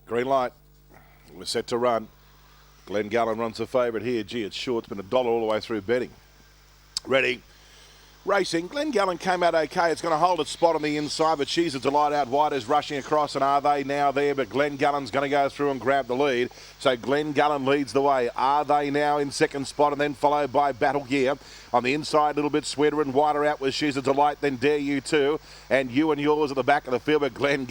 Green light. We're set to run. Glen runs the favourite here. Gee, it's short. It's been $1 all the way through betting. Ready. Racing. Glen came out okay. It's going to hold its spot on the inside, but She's a Delight out wide is rushing across, and Are They Now there? But Glen going to go through and grab the lead. So Glen leads the way. Are They Now in second spot, and then followed by Battle Gear. On the inside, a little bit sweeter and wider out with She's a Delight, then Dare You Too. And You and Yours at the back of the field, but Glen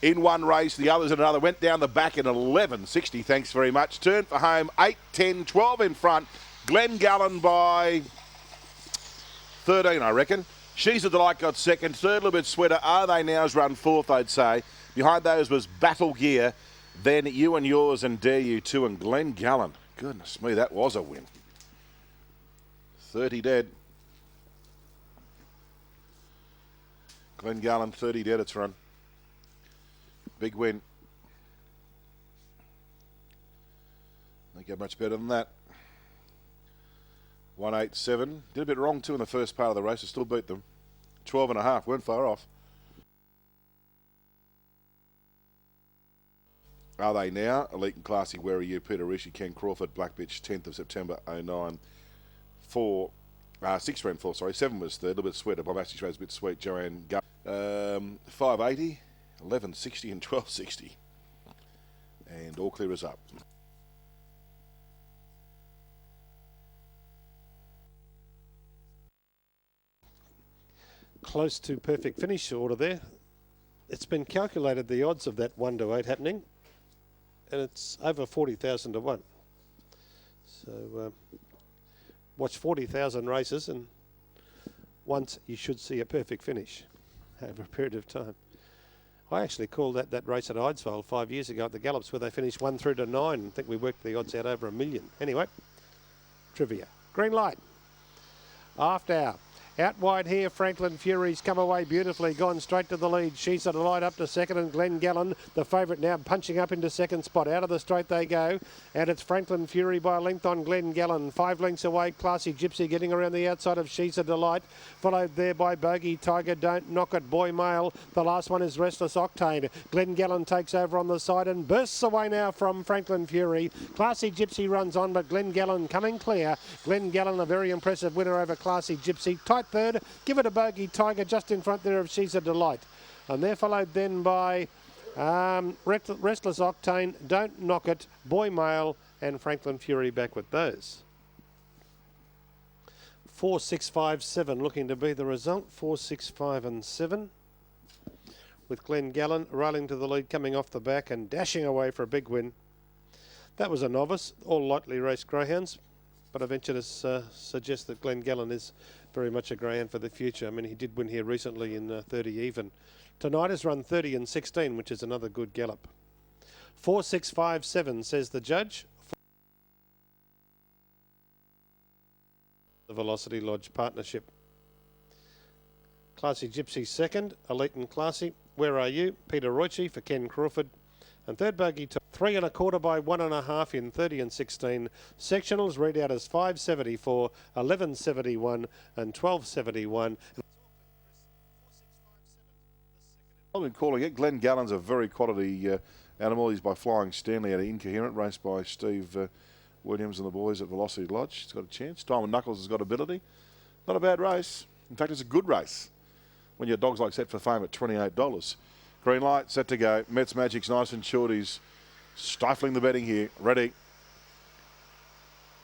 in one race, the others in another. Went down the back in 11.60, thanks very much. Turn for home, 8, 10, 12 in front. Glen by 13, I reckon. She's a Delight got second. Third, a little bit sweeter. Are They Now's run fourth, I'd say. Behind those was Battle Gear. Then You and Yours and Dare You Too, and Glen Goodness me, that was a win. 30 dead. Glen 30 dead, it's run. Big win. Don't get much better than that. 187. Did a bit wrong too in the first part of the race. I still beat them. 12.5. Weren't far off. Are They Now? Elite and Classy. Where Are You? Peter Rishi, Ken Crawford, Black Bitch, 10th of September, 09. 6 ran 4, sorry. 7 was third. A little bit sweeter. Bombastic Trade's a bit sweet. Joanne 580, 11.60 and 12.60. And all clear is up. Close to perfect finish order there. It's been calculated the odds of that 1 to 8 happening, and it's over 40,000 to 1. So watch 40,000 races, and once you should see a perfect finish over a period of time. I actually called that race at Idesvale 5 years ago at the Gallops, where they finished 1 through to 9. I think we worked the odds out over $1 million. Anyway, trivia. Green light. After hour. Out wide here, Franklin Fury's come away beautifully, gone straight to the lead. She's a Delight up to second, and Glen the favourite, now punching up into second spot. Out of the straight they go, and it's Franklin Fury by a length on Glen 5 lengths away. Classy Gypsy getting around the outside of She's a Delight, followed there by Bogey Tiger, Don't Knock It, Boy Mail. The last one is Restless Octane. Glen takes over on the side and bursts away now from Franklin Fury. Classy Gypsy runs on, but Glen coming clear. Glen a very impressive winner over Classy Gypsy. Tight third, give it a Bogey Tiger just in front there of She's a Delight. And they're followed then by Restless Octane, Don't Knock It, Boy Mail, and Franklin Fury back with those. 4, 6, 5, 7 looking to be the result. 4, 6, 5 and 7. With Glen railing to the lead, coming off the back and dashing away for a big win. That was a novice, all lightly raced greyhounds, but I venture to suggest that Glen is very much a greyhound for the future. I mean, he did win here recently in 30 even. Tonight has run 30 and 16, which is another good gallop. 4, 6, 5, 7, says the judge. The Velocity Lodge partnership. Classy Gypsy second, Elite and Classy. Where Are You? Peter Roichi for Ken Crawford. And third bogey, 3 1/4 by 1.5 in 30 and 16. Sectionals read out as 574, 1171 and 1271. I've been calling it. Glen a very quality animal. He's by Flying Stanley out of Incoherent, raced by Steve Williams and the boys at Velocity Lodge. He's got a chance. Diamond Knuckles has got ability. Not a bad race. In fact, it's a good race when your dog's like Set for Fame at $28. Green light, set to go. Mets Magic's nice and short. He's stifling the betting here. Ready.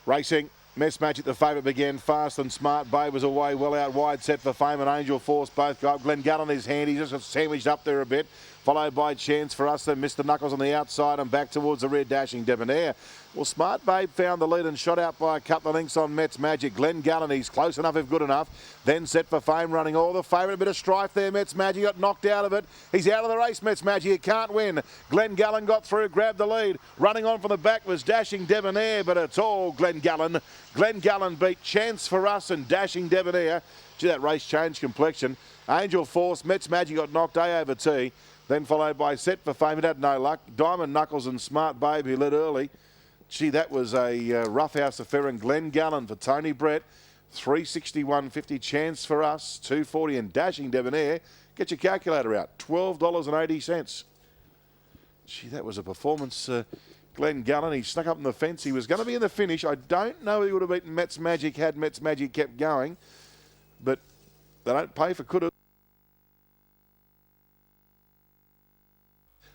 Racing. Mets Magic, the favourite, began fast and Smart Babe was away well out wide. Set for Fame and Angel Force both go up. Glen on his hand. He just got sandwiched up there a bit. Followed by Chance for Us. Then Mr. Knuckles on the outside and back towards the rear, Dashing Debonair. Well, Smart Babe found the lead and shot out by a couple of lengths on Mets Magic. Glen he's close enough if good enough. Then Set for Fame running all the favourite. A bit of strife there. Mets Magic got knocked out of it. He's out of the race, Mets Magic. He can't win. Glen got through, grabbed the lead. Running on from the back was Dashing Debonair, but it's all Glen Glen beat Chance for Us and Dashing Debonair. Gee, that race changed complexion. Angel Force, Mets Magic got knocked A over T. Then followed by Set for Fame. It had no luck. Diamond Knuckles and Smart Babe, who led early. Gee, that was a roughhouse affair. And Glen for Tony Brett. 361.50 Chance for Us. 240 and Dashing Debonair. Get your calculator out. $12.80. Gee, that was a performance. Glen Gallen, he snuck up in the fence. He was going to be in the finish. I don't know if he would have beaten Met's Magic had Met's Magic kept going. But they don't pay for could have.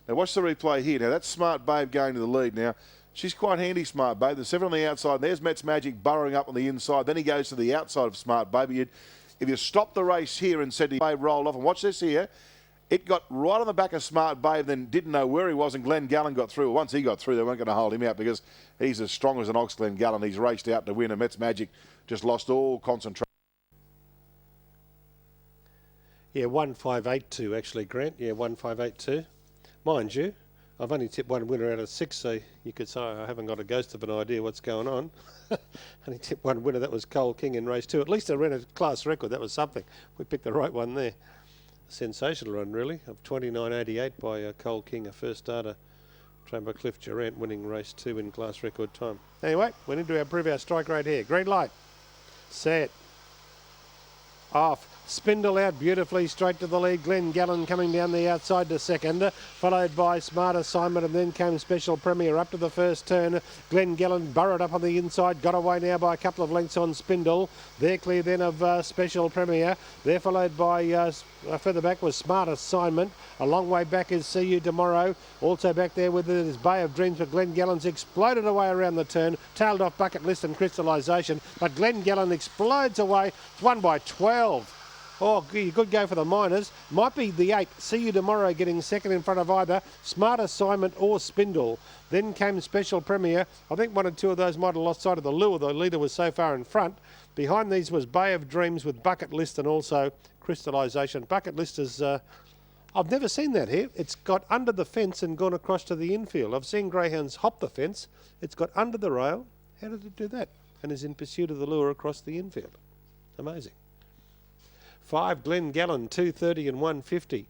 Now watch the replay here. Now that's Smart Babe going to the lead now. She's quite handy, Smart Babe. There's 7 on the outside. There's Met's Magic burrowing up on the inside. Then he goes to the outside of Smart Babe. If you stopped the race here and said to Babe rolled off, and watch this here, it got right on the back of Smart Babe, then didn't know where he was, and Glen Gallen got through. Once he got through, they weren't going to hold him out because he's as strong as an ox, Glen Gallen. He's raced out to win, and Met's Magic just lost all concentration. Yeah, 1582 actually, Grant. Yeah, 1582. Mind you, I've only tipped one winner out of 6, so you could say I haven't got a ghost of an idea what's going on. Only tipped one winner, that was Cole King in race 2. At least I ran a class record, that was something. We picked the right one there. A sensational run, really, of 29.88 by Cole King, a first starter, trained by Cliff Durant, winning race 2 in class record time. Anyway, we need to improve our strike rate here. Green light, set, off. Spindle out beautifully straight to the lead. Glen Gallen coming down the outside to second, followed by Smart Assignment, and then came Special Premier up to the first turn. Glen Gallen burrowed up on the inside, got away now by a couple of lengths on Spindle. They're clear then of Special Premier. They're followed by further back was Smart Assignment. A long way back is See You Tomorrow. Also back there with it is Bay of Dreams, but Glen Gallen's exploded away around the turn, tailed off Bucket List and Crystallisation, but Glen Gallen explodes away. It's won by 12. Oh, you could go for the minors. Might be the 8. See You Tomorrow getting second in front of either Smart Assignment or Spindle. Then came Special Premier. I think 1 or 2 of those might have lost sight of the lure. The leader was so far in front. Behind these was Bay of Dreams with Bucket List and also Crystallisation. Bucket List is... I've never seen that here. It's got under the fence and gone across to the infield. I've seen greyhounds hop the fence. It's got under the rail. How did it do that? And is in pursuit of the lure across the infield. Amazing. 5, Glen Gallen, 230 and 150.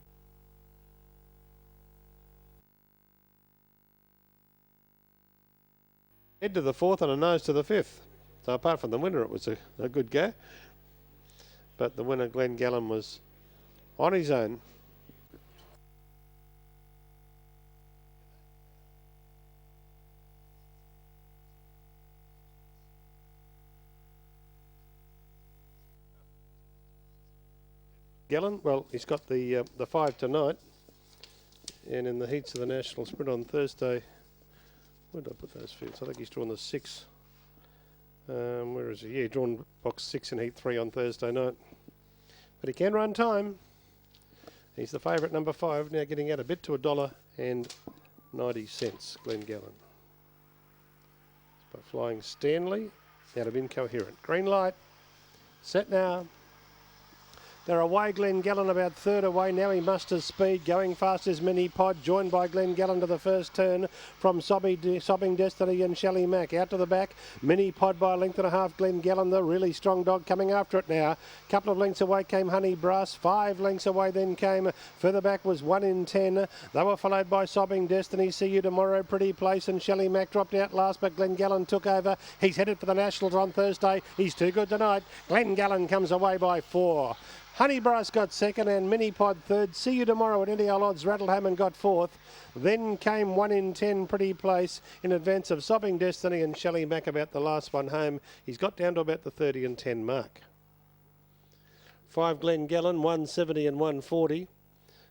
Head to the 4th and a nose to the 5th. So apart from the winner, it was a good go. But the winner, Glen Gallen, was on his own. Gallen, well, he's got the 5 tonight, and in the heats of the National Sprint on Thursday, where did I put those fields? I think he's drawn the 6. Where is he? Yeah, drawn box 6 in heat 3 on Thursday night. But he can run time. He's the favourite, number 5, now getting out a bit to $1.90, Glen Gallen. By Flying Stanley, out of Incoherent. Green light, set now. They're away, Glen Gallen about 3rd away. Now he musters speed. Going fast is Mini Pod, joined by Glen Gallen to the first turn from Sobbing Destiny and Shelley Mack. Out to the back, Mini Pod by a length and a half. Glen Gallen, the really strong dog, coming after it now. Couple of lengths away came Honey Brass. 5 lengths away then came, further back was 1 in 10. They were followed by Sobbing Destiny, See You Tomorrow, Pretty Place, and Shelley Mack dropped out last, but Glen Gallen took over. He's headed for the Nationals on Thursday. He's too good tonight. Glen Gallen comes away by 4. Honey Brass got second and Mini Pod third. See You Tomorrow at any odds rattled home and got 4th. Then came 1 in 10 Pretty Place in advance of Sobbing Destiny and Shelley Mack about the last one home. He's got down to about the 30 and 10 mark. 5 Glen Gallen, 170 and 140.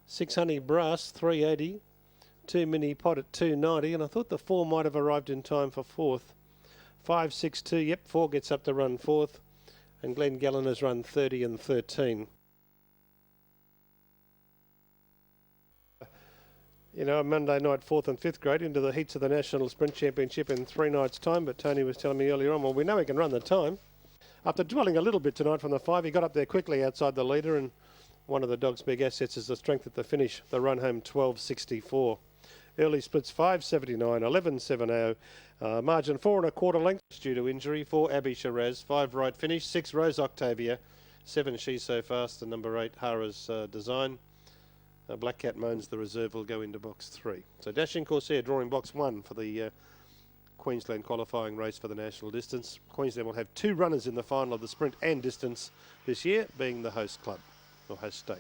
6 Honey Brass, 380. 2 Mini Pod at 290. And I thought the 4 might have arrived in time for 4th. 5, 6, 2. Yep, 4 gets up to run 4th. And Glen Gallen has run 30 and 13. You know, Monday night 4th and 5th grade into the heats of the National Sprint Championship in 3 nights' time. But Tony was telling me earlier on, well, we know he can run the time. After dwelling a little bit tonight from the 5, he got up there quickly outside the leader. And one of the dog's big assets is the strength at the finish. The run home 12.64. Early splits 5.79, 11.70. Margin 4 1/4 lengths due to injury. 4 Abby Shiraz. 5 right finish. 6 Rose Octavia. 7 She's So Fast. And number 8 Hara's Design. Black Cat Moans, the reserve, will go into box 3. So Dashing Corsair drawing box 1 for the Queensland qualifying race for the national distance. Queensland will have 2 runners in the final of the sprint and distance this year, being the host club or host state.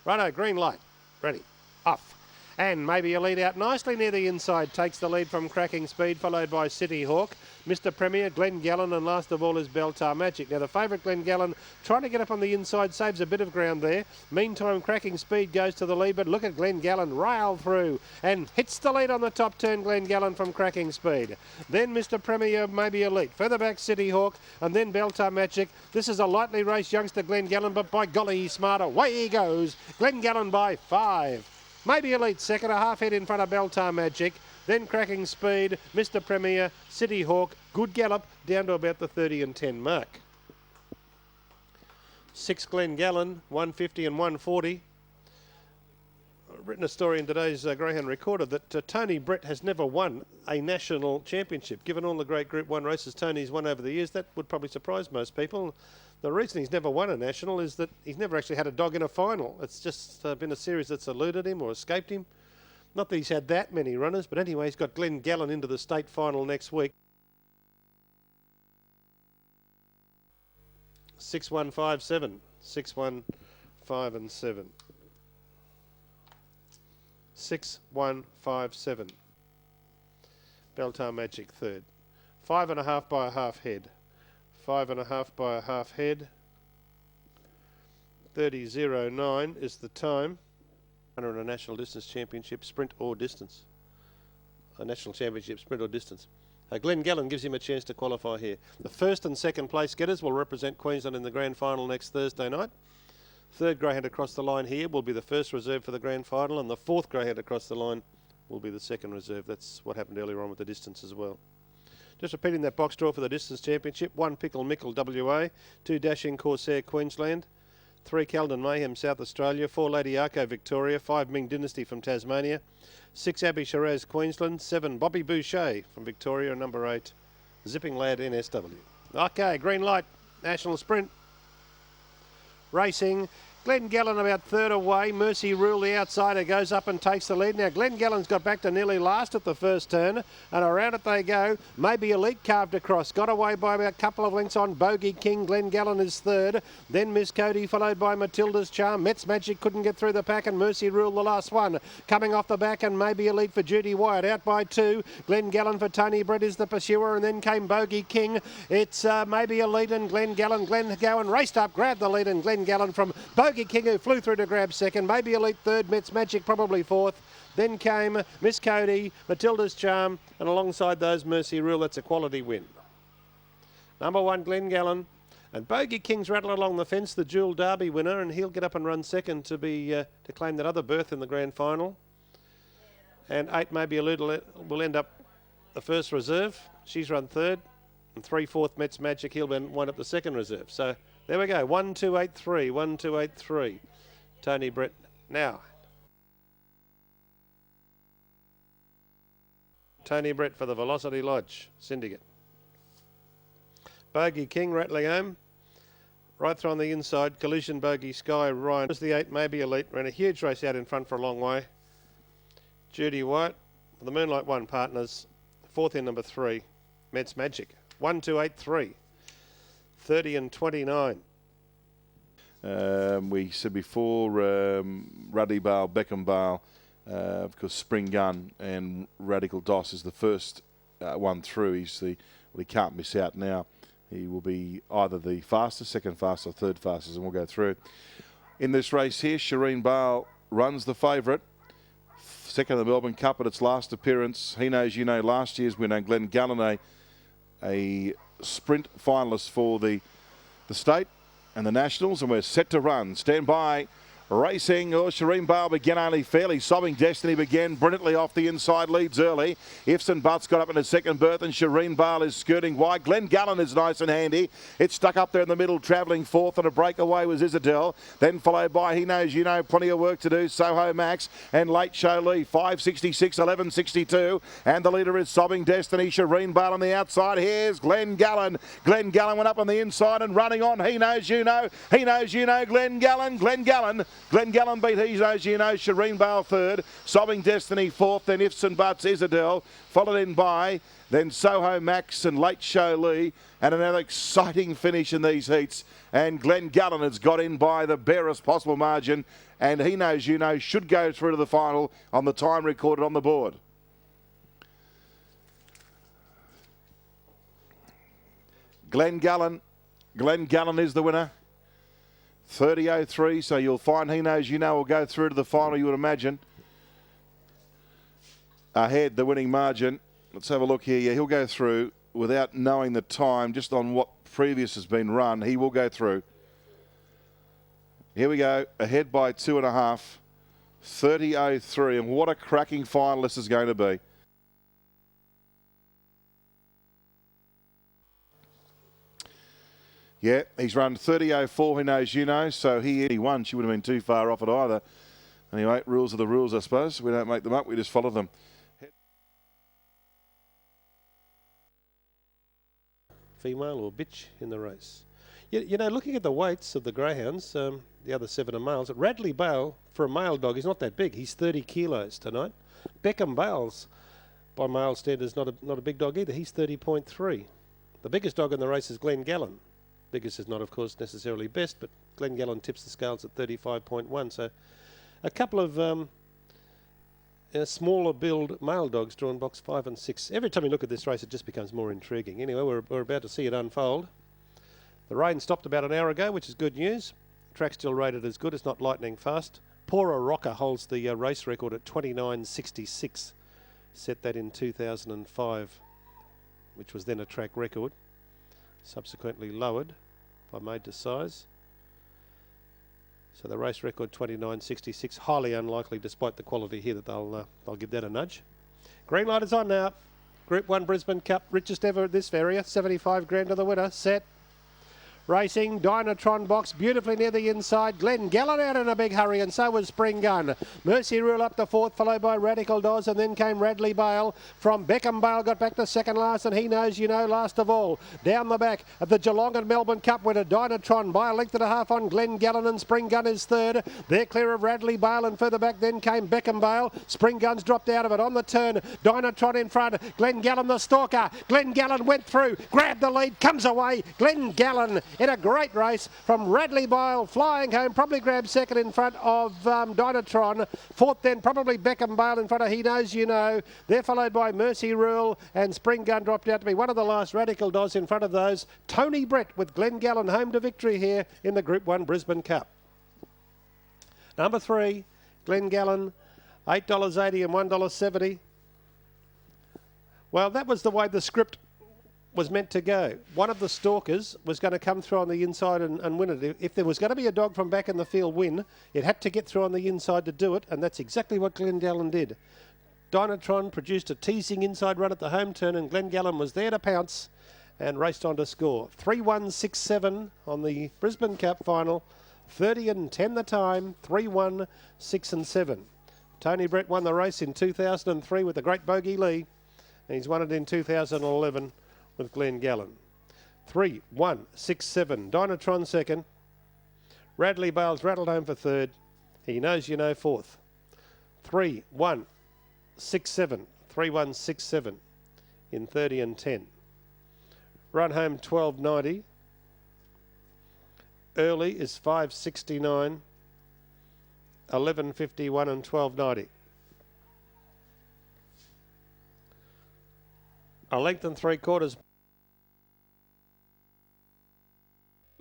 Righto, green light, ready, off. And maybe a lead out nicely near the inside. Takes the lead from Cracking Speed, followed by City Hawk, Mr Premier, Glen Gallen, and last of all is Beltar Magic. Now the favourite Glen Gallen trying to get up on the inside, saves a bit of ground there. Meantime, Cracking Speed goes to the lead, but look at Glen Gallen rail through and hits the lead on the top turn, Glen Gallen from Cracking Speed. Then Mr Premier, maybe elite. Further back, City Hawk, and then Beltar Magic. This is a lightly raced youngster, Glen Gallen, but by golly, he's smart. Away he goes. Glen Gallen by 5. Maybe elite second, a half head in front of Beltar Magic. Then Cracking Speed, Mr Premier, City Hawk, good gallop down to about the 30 and 10 mark. 6 Glen Gallen, 150 and 140. I've written a story in today's Greyhound Recorder that Tony Brett has never won a national championship. Given all the great Group 1 races Tony's won over the years, that would probably surprise most people. The reason he's never won a national is that he's never actually had a dog in a final. It's just been a series that's eluded him or escaped him. Not that he's had that many runners, but anyway, he's got Glen Gallen into the state final next week. 6, 1, 5, 7. 6, 1, 5 and 7. 6, 1, 5, 7. Beltar Magic third. 5.5 by a half head. 5.5 by a half head. 30.09 is the time. In a national distance championship, sprint or distance. A national championship, sprint or distance. Glen Gallen gives him a chance to qualify here. The first and second place getters will represent Queensland in the grand final next Thursday night. Third greyhound across the line here will be the first reserve for the grand final, and the fourth greyhound across the line will be the second reserve. That's what happened earlier on with the distance as well. Just repeating that box draw for the distance championship. 1 Pickle Mickle WA, 2 Dashing Corsair Queensland, 3 Calden Mayhem South Australia, 4 Lady Arco Victoria, 5 Ming Dynasty from Tasmania, 6 Abbey Shiraz Queensland, 7 Bobby Boucher from Victoria, and number 8 Zipping Lad NSW. Okay, green light, national sprint. Racing. Glen Gallen about third away. Mercy Rule, the outsider, goes up and takes the lead. Now, Glen Gallen's got back to nearly last at the first turn, and around it they go. Maybe Elite carved across. Got away by about a couple of lengths on Bogey King. Glen Gallen is third. Then Miss Cody, followed by Matilda's Charm. Met's Magic couldn't get through the pack, and Mercy Rule, the last one. Coming off the back, and Maybe Elite for Judy Wyatt. Out by 2. Glen Gallen for Tony Brett is the pursuer, and then came Bogey King. It's Maybe Elite and Glen Gallen. Glen Gowan raced up, grabbed the lead, and Glen Gallen from Bogey King, who flew through to grab second. Maybe Elite third, Met's Magic probably fourth. Then came Miss Cody, Matilda's Charm, and alongside those Mercy Rule. That's a quality win. Number 1, Glen Gallen. And Bogey King's rattled along the fence, the Dual Derby winner, and he'll get up and run second to claim that other berth in the grand final. And 8 Maybe Elite will end up the first reserve. She's run third. And 3 4th Met's Magic, he'll wind up the second reserve. So there we go, 1, 2, 8, 3, 1, 2, 8, 3. Tony Brett now. Tony Brett for the Velocity Lodge Syndicate. Bogey King rattling home. Right through on the inside, Collision, Bogey Sky, Ryan. There's the 8 Maybe Elite. Ran a huge race out in front for a long way. Judy White, the Moonlight 1 partners. 4th in number 3, Met's Magic. 1, 2, 8, 3. 30 and 29. We said before, Ruddy Bale, Beckham Bale, of course, Spring Gun and Radical Doss is the first one through. He can't miss out now. He will be either the fastest, second fastest, or third fastest, and we'll go through. In this race here, Shireen Bale runs the favourite. Second in the Melbourne Cup at its last appearance. He Knows You Know, last year's winner, Glen Gallen, a sprint finalist for the state and the nationals, and we're set to run. Stand by. Racing, Shireen Bale began only fairly. Sobbing Destiny began brilliantly off the inside, leads early. Ifs and Buts got up in the second berth, and Shireen Bale is skirting wide. Glen Gallen is nice and handy. It's stuck up there in the middle, travelling fourth, and a breakaway was Isadel. Then followed by He Knows You Know, plenty of work to do, Soho Max, and Late Show Lee, 5.66, 11.62. And the leader is Sobbing Destiny. Shireen Bale on the outside. Here's Glen Gallen. Glen Gallen went up on the inside and running on. He Knows You Know. He Knows You Know, Glen Gallen. Glen Gallen Glen Gallen beat He's Knows You Know, Shireen Bale third, Sobbing Destiny fourth, then Ifs and Buts, Isadel, followed in by then Soho Max and Late Show Lee, and another exciting finish in these heats. And Glen Gallen has got in by the barest possible margin, and He Knows You Know should go through to the final on the time recorded on the board. Glen Gallen is the winner. 30.03, so you'll find He Knows You Know will go through to the final, you would imagine. Ahead, the winning margin. Let's have a look here. Yeah, he'll go through without knowing the time, just on what previous has been run. He will go through. Here we go, ahead by 2.5. 30.03, and what a cracking final this is going to be. Yeah, he's run 30.04, He Knows You Know, so he won. She would have been too far off it either. Anyway, rules are the rules, I suppose. We don't make them up, we just follow them. Female or bitch in the race. You know, looking at the weights of the greyhounds, the other 7 are males. Radley Bale, for a male dog, is not that big. He's 30 kilos tonight. Beckham Bales, by male standards, not a big dog either. He's 30.3. The biggest dog in the race is Glen Gallen. Biggest is not, of course, necessarily best, but Glen Gallen tips the scales at 35.1. So a couple of smaller build male dogs drawn box 5 and 6. Every time you look at this race, it just becomes more intriguing. Anyway, we're about to see it unfold. The rain stopped about an hour ago, which is good news. Track still rated as good. It's not lightning fast. Pora Rocker holds the race record at 29.66. Set that in 2005, which was then a track record. Subsequently lowered by made to size. So the race record 29.66, highly unlikely despite the quality here that they'll give that a nudge. Green light is on now. Group 1 Brisbane Cup, richest ever at this area, 75 grand to the winner. Set. Racing, Dynatron box beautifully near the inside. Glen Gallen out in a big hurry, and so was Spring Gun. Mercy Rule up to 4th, followed by Radical Doz, and then came Radley Bale. From Beckham Bale got back to second last, and He Knows You Know last of all. Down the back of the Geelong and Melbourne Cup winner, Dynatron by a length and a half on Glen Gallen, and Spring Gun is third. They're clear of Radley Bale, and further back then came Beckham Bale. Spring Gun's dropped out of it on the turn. Dynatron in front. Glen Gallen the stalker. Glen Gallen went through, grabbed the lead, comes away. Glen Gallen in a great race from Radley Bale flying home, probably grabbed second in front of Dynatron. Fourth then probably Beckham Bale in front of He Knows You Know. They're followed by Mercy Rule, and Spring Gun dropped out to be one of the last. Radical Doz in front of those. Tony Brett with Glen Gallen home to victory here in the Group 1 Brisbane Cup. Number 3, Glen Gallen, $8.80 and $1.70. Well, that was the way the script was meant to go. One of the stalkers was going to come through on the inside and win it. If there was going to be a dog from back in the field win, it had to get through on the inside to do it, and that's exactly what Glen Gallen did. Dynatron produced a teasing inside run at the home turn, and Glen Gallen was there to pounce and raced on to score. 3-1-6-7 on the Brisbane Cup final. 30 and 10 the time. 3-1, 6 and 7. Tony Brett won the race in 2003 with the great Bogey Lee, and he's won it in 2011 with Glen Gallen. 3-1-6-7. Dynatron second. Radley Bales rattled home for third. He Knows You Know fourth. 3-1-6-7. 3-1-6-7 in 30 and 10. Run home 12.90. Early is 5.69. 11.51 and 12.90. A length and 3/4.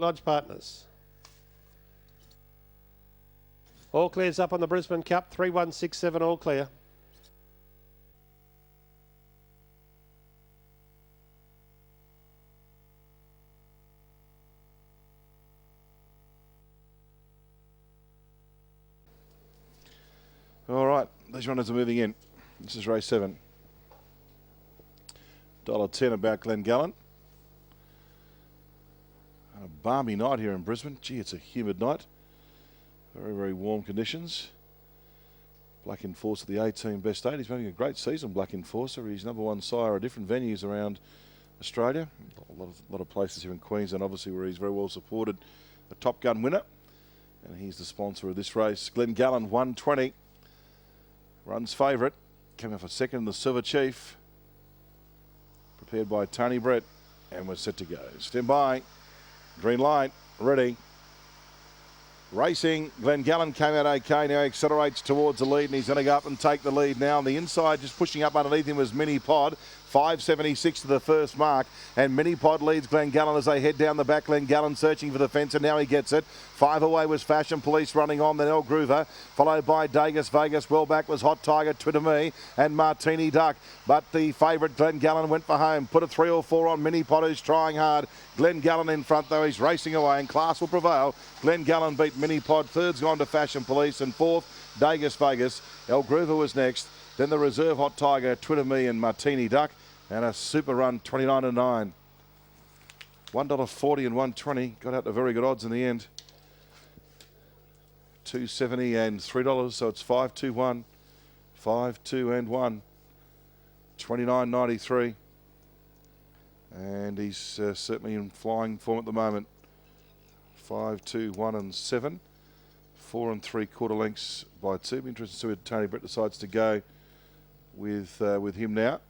Lodge Partners. All clears up on the Brisbane Cup. 3-1-6-7 all clear. All right, these runners are moving in. This is race 7. $1.10 about Glen Gallen. A balmy night here in Brisbane. Gee, it's a humid night. Very, very warm conditions. Black Enforcer, the 18 best 8. He's having a great season, Black Enforcer. He's #1 sire at different venues around Australia. A lot of places here in Queensland, obviously, where he's very well supported. A Top Gun winner. And he's the sponsor of this race. Glen 120. Runs favourite. Came off a second in the Silver Chief. Prepared by Tony Brett. And we're set to go. Stand by. Green light. Ready. Racing. Glen came out okay. Now he accelerates towards the lead and he's going to go up and take the lead now. On the inside, just pushing up underneath him was Mini Pod. 5.76 to the first mark, and Mini Pod leads Glen as they head down the back. Glen searching for the fence, and now he gets it. 5 away was Fashion Police running on, then El Groover, followed by Dagus Vegas. Well back was Hot Tiger, Twitter Me, and Martini Duck. But the favourite Glen went for home. Put a 3 or 4 on Mini Pod, who's trying hard. Glen in front though, he's racing away, and class will prevail. Glen beat Mini Pod. Third's gone to Fashion Police, and fourth Dagus Vegas. El Groover was next. Then the reserve Hot Tiger, Twitter Me and Martini Duck. And a super run, 29-9. $1.40 and 120. Got out to very good odds in the end. $2.70 and $3. So it's 5-2-1. 5-2 and 1. 29.93. And he's certainly in flying form at the moment. 5-2, 1 and 7. 4 3/4 lengths by 2. Be interested to see where Tony Brett decides to go with him now.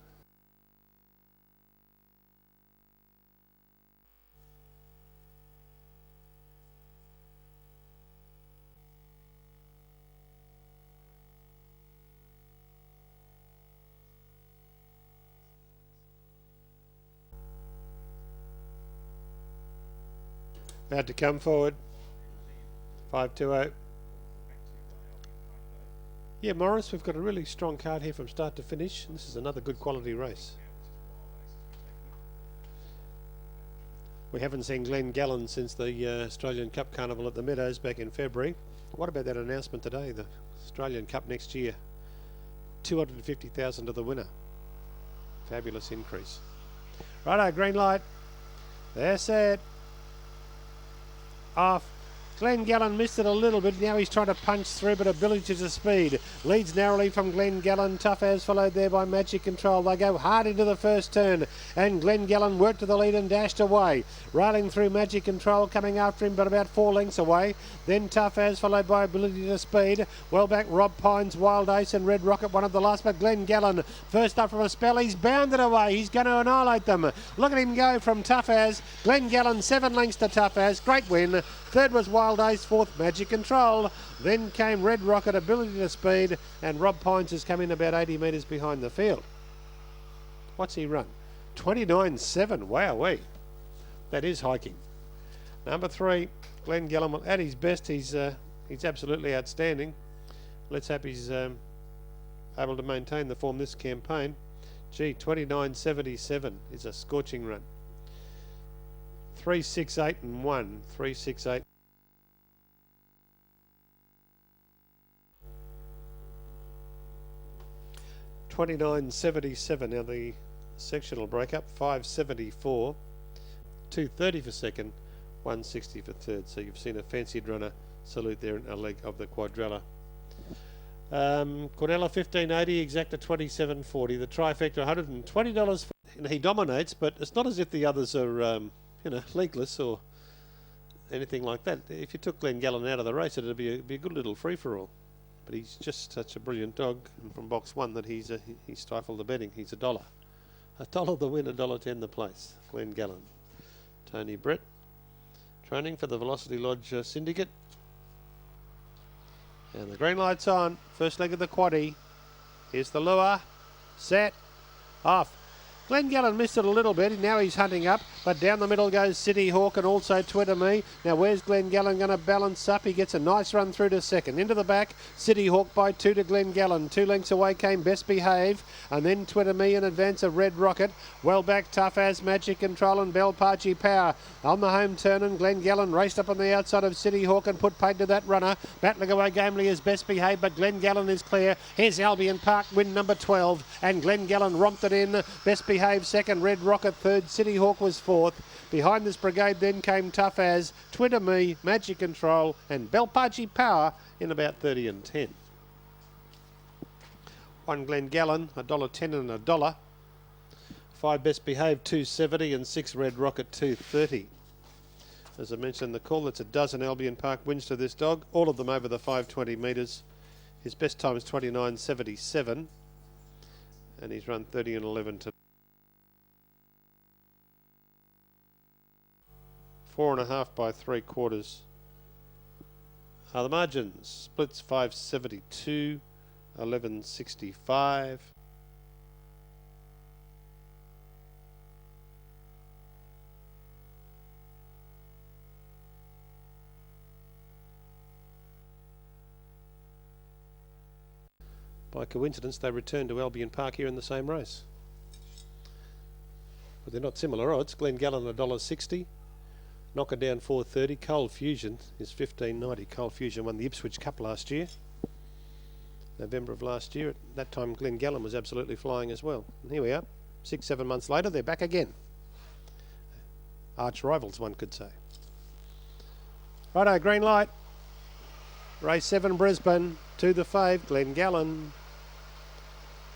About to come forward. 5-2-0. Yeah, Morris, we've got a really strong card here from start to finish. And this is another good quality race. We haven't seen Glen since the Australian Cup Carnival at the Meadows back in February. What about that announcement today? The Australian Cup next year. 250,000 to the winner. Fabulous increase. Righto, green light. They're set. Off. Glen missed it a little bit. Now he's trying to punch through, but ability to speed. Leads narrowly from Glen Tough as followed there by Magic Control. They go hard into the first turn, and Glen worked to the lead and dashed away. Railing through Magic Control, coming after him, but about 4 lengths away. Then Tough as followed by Ability to Speed. Well back, Rob Pines, Wild Ace, and Red Rocket, one of the last, but Glen first up from a spell. He's bounded away. He's going to annihilate them. Look at him go from Tough as. Glen 7 lengths to Tough as. Great win. Third was Wild Ace, fourth Magic Control. Then came Red Rocket, Ability to Speed, and Rob Pines has come in about 80 metres behind the field. What's he run? 29.7. Wowee. That is hiking. Number 3, Glen at his best. He's absolutely outstanding. Let's hope he's able to maintain the form this campaign. Gee, 29.77 is a scorching run. 3, 6, 8 and 1. 3, 6, 8. $29.77. Now the sectional breakup. 5.74. 2.30 for second. 1.60 for third. So you've seen a fancied runner salute there in a leg of the quadrella. Cornella 15.80. Exacta 27.40. The trifecta $120. And he dominates, but it's not as if the others are legless or anything like that. If you took Glen out of the race, it'd be a good little free-for-all. But he's just such a brilliant dog, and from box 1 that he stifled the betting. He's $1. $1 the win, $1.10 the place. Glen Tony Brett, training for the Velocity Lodge Syndicate. And the green light's on. First leg of the quaddie. Here's the lure. Set. Off. Glen missed it a little bit. Now he's hunting up, but down the middle goes City Hawk and also Twitter Me. Now where's Glen going to balance up? He gets a nice run through to second. Into the back, City Hawk by 2 to Glen 2 lengths away came Best Behave, and then Twitter Me in advance of Red Rocket. Well back, Tough as Magic Control and Belpachi Power. On the home turn, and Glen raced up on the outside of City Hawk and put paid to that runner. Battling away gamely is Best Behave, but Glen is clear. Here's Albion Park, win number 12, and Glen romped it in. Best Behave second, Red Rocket third, City Hawk was fourth. Behind this brigade then came Tough as, Twitter Me, Magic Control, and Belpachi Power in about 30 and 10. One Glen $1.10 and $1. 5 Best Behave $2.70 and 6 Red Rocket $2.30. As I mentioned, the call, that's a dozen Albion Park wins to this dog, all of them over the 520 metres. His best time is 29.77, and he's run 30 and 11 to 4.5 by 3/4. The margins, splits 5.72, 11.65. By coincidence, they returned to Albion Park here in the same race. But they're not similar odds. Glen Gallon $1.60. Knocker down 4.30. Cold Fusion is 15.90. Cold Fusion won the Ipswich Cup last year. November of last year. At that time, Glen Gallon was absolutely flying as well. And here we are. 6-7 months later, they're back again. Arch rivals, one could say. Righto, green light. Race 7 Brisbane. To the fave, Glen Gallon.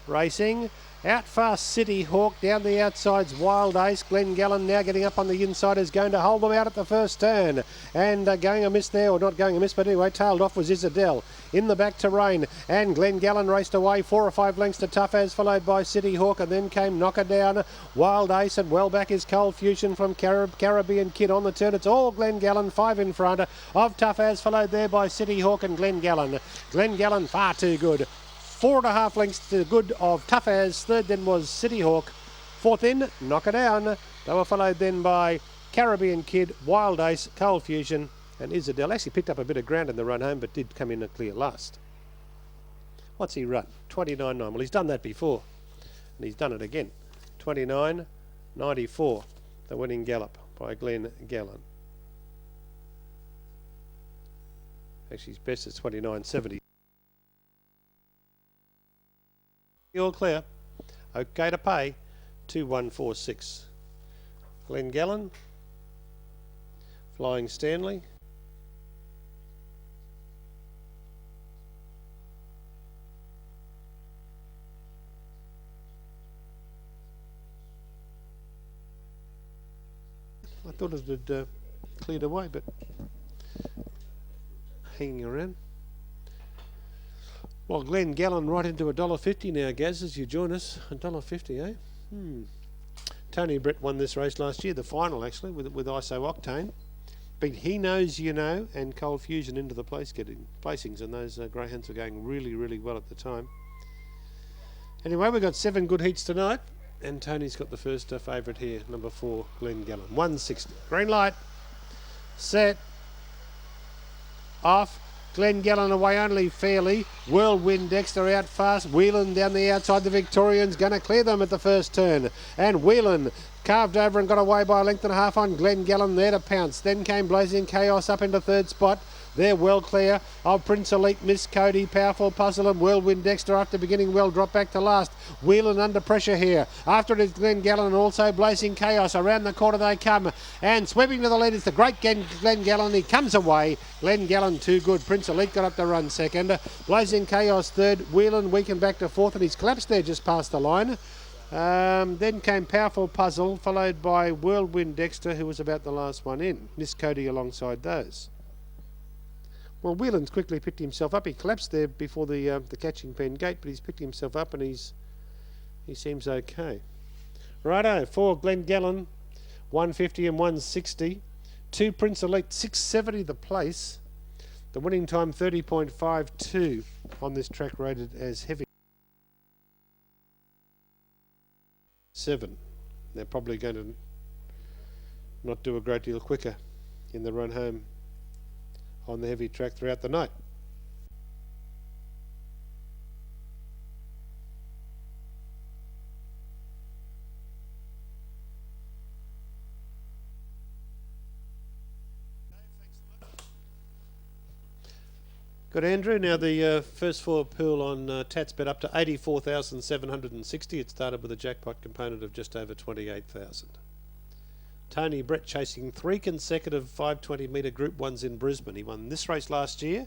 Racing. Out fast City Hawk, down the outside's Wild Ace. Glen Gallon now getting up on the inside, is going to hold them out at the first turn. And going amiss there, or not going amiss, but anyway, tailed off was Isadel. In the back terrain, and Glen Gallon raced away 4 or 5 lengths to Tough As, followed by City Hawk, and then came Knocker Down, Wild Ace, and well back is Cold Fusion from Caribbean Kid on the turn. It's all Glen Gallon, 5 in front of Tough As, followed there by City Hawk and Glen Gallon. Glen Gallon far too good. 4.5 lengths to the good of Tough As. Third then was City Hawk. Fourth in, Knocker Down. They were followed then by Caribbean Kid, Wild Ace, Cold Fusion, and Isadel. Actually picked up a bit of ground in the run home, but did come in a clear last. What's he run? 29.9. Well, he's done that before, and he's done it again. 29.94. The winning gallop by Glen Gallon. Actually, his best is 29.70. All clear. Okay to pay. 2146. Glen Gallon. Flying Stanley. I thought it had cleared away, but hanging around. Well, Glen Gallon right into $1.50 now, Gaz, as you join us. $1.50, eh? Tony Brett won this race last year, the final actually, with ISO Octane. Beat He Knows You Know and Cold Fusion into the placings, and those greyhounds were going really, really well at the time. Anyway, we've got 7 good heats tonight, and Tony's got the first favourite here, number 4, Glen Gallon. 160. Green light. Set. Off. Glen Gallon away only fairly. Whirlwind Dexter out fast. Whelan down the outside. The Victorian's going to clear them at the first turn. And Whelan carved over and got away by a length and a half on Glen Gallon there to pounce. Then came Blazing Chaos up into third spot. They're well clear of Prince Elite, Miss Cody, Powerful Puzzle and Whirlwind Dexter after beginning well, drop back to last. Whelan under pressure here. After it is Glen Gallon and also Blazing Chaos. Around the corner they come. And sweeping to the lead is the great Glen Gallon. He comes away. Glen Gallon too good. Prince Elite got up to run second. Blazing Chaos third. Whelan weakened back to fourth and he's collapsed there just past the line. Then came Powerful Puzzle, followed by Whirlwind Dexter, who was about the last one in. Miss Cody alongside those. Well, Whelan's quickly picked himself up. He collapsed there before the catching pen gate, but he's picked himself up and he seems okay. Righto, 4 Glen Gallon, 150 and 160. 2 Prince Elite, 670 the place. The winning time 30.52 on this track, rated as heavy. 7. They're probably going to not do a great deal quicker in the run home on the heavy track throughout the night. Good, Andrew. Now the first 4 pool on Tatsbet up to 84,760. It started with a jackpot component of just over 28,000. Tony Brett chasing 3 consecutive 520 metre Group 1s in Brisbane. He won this race last year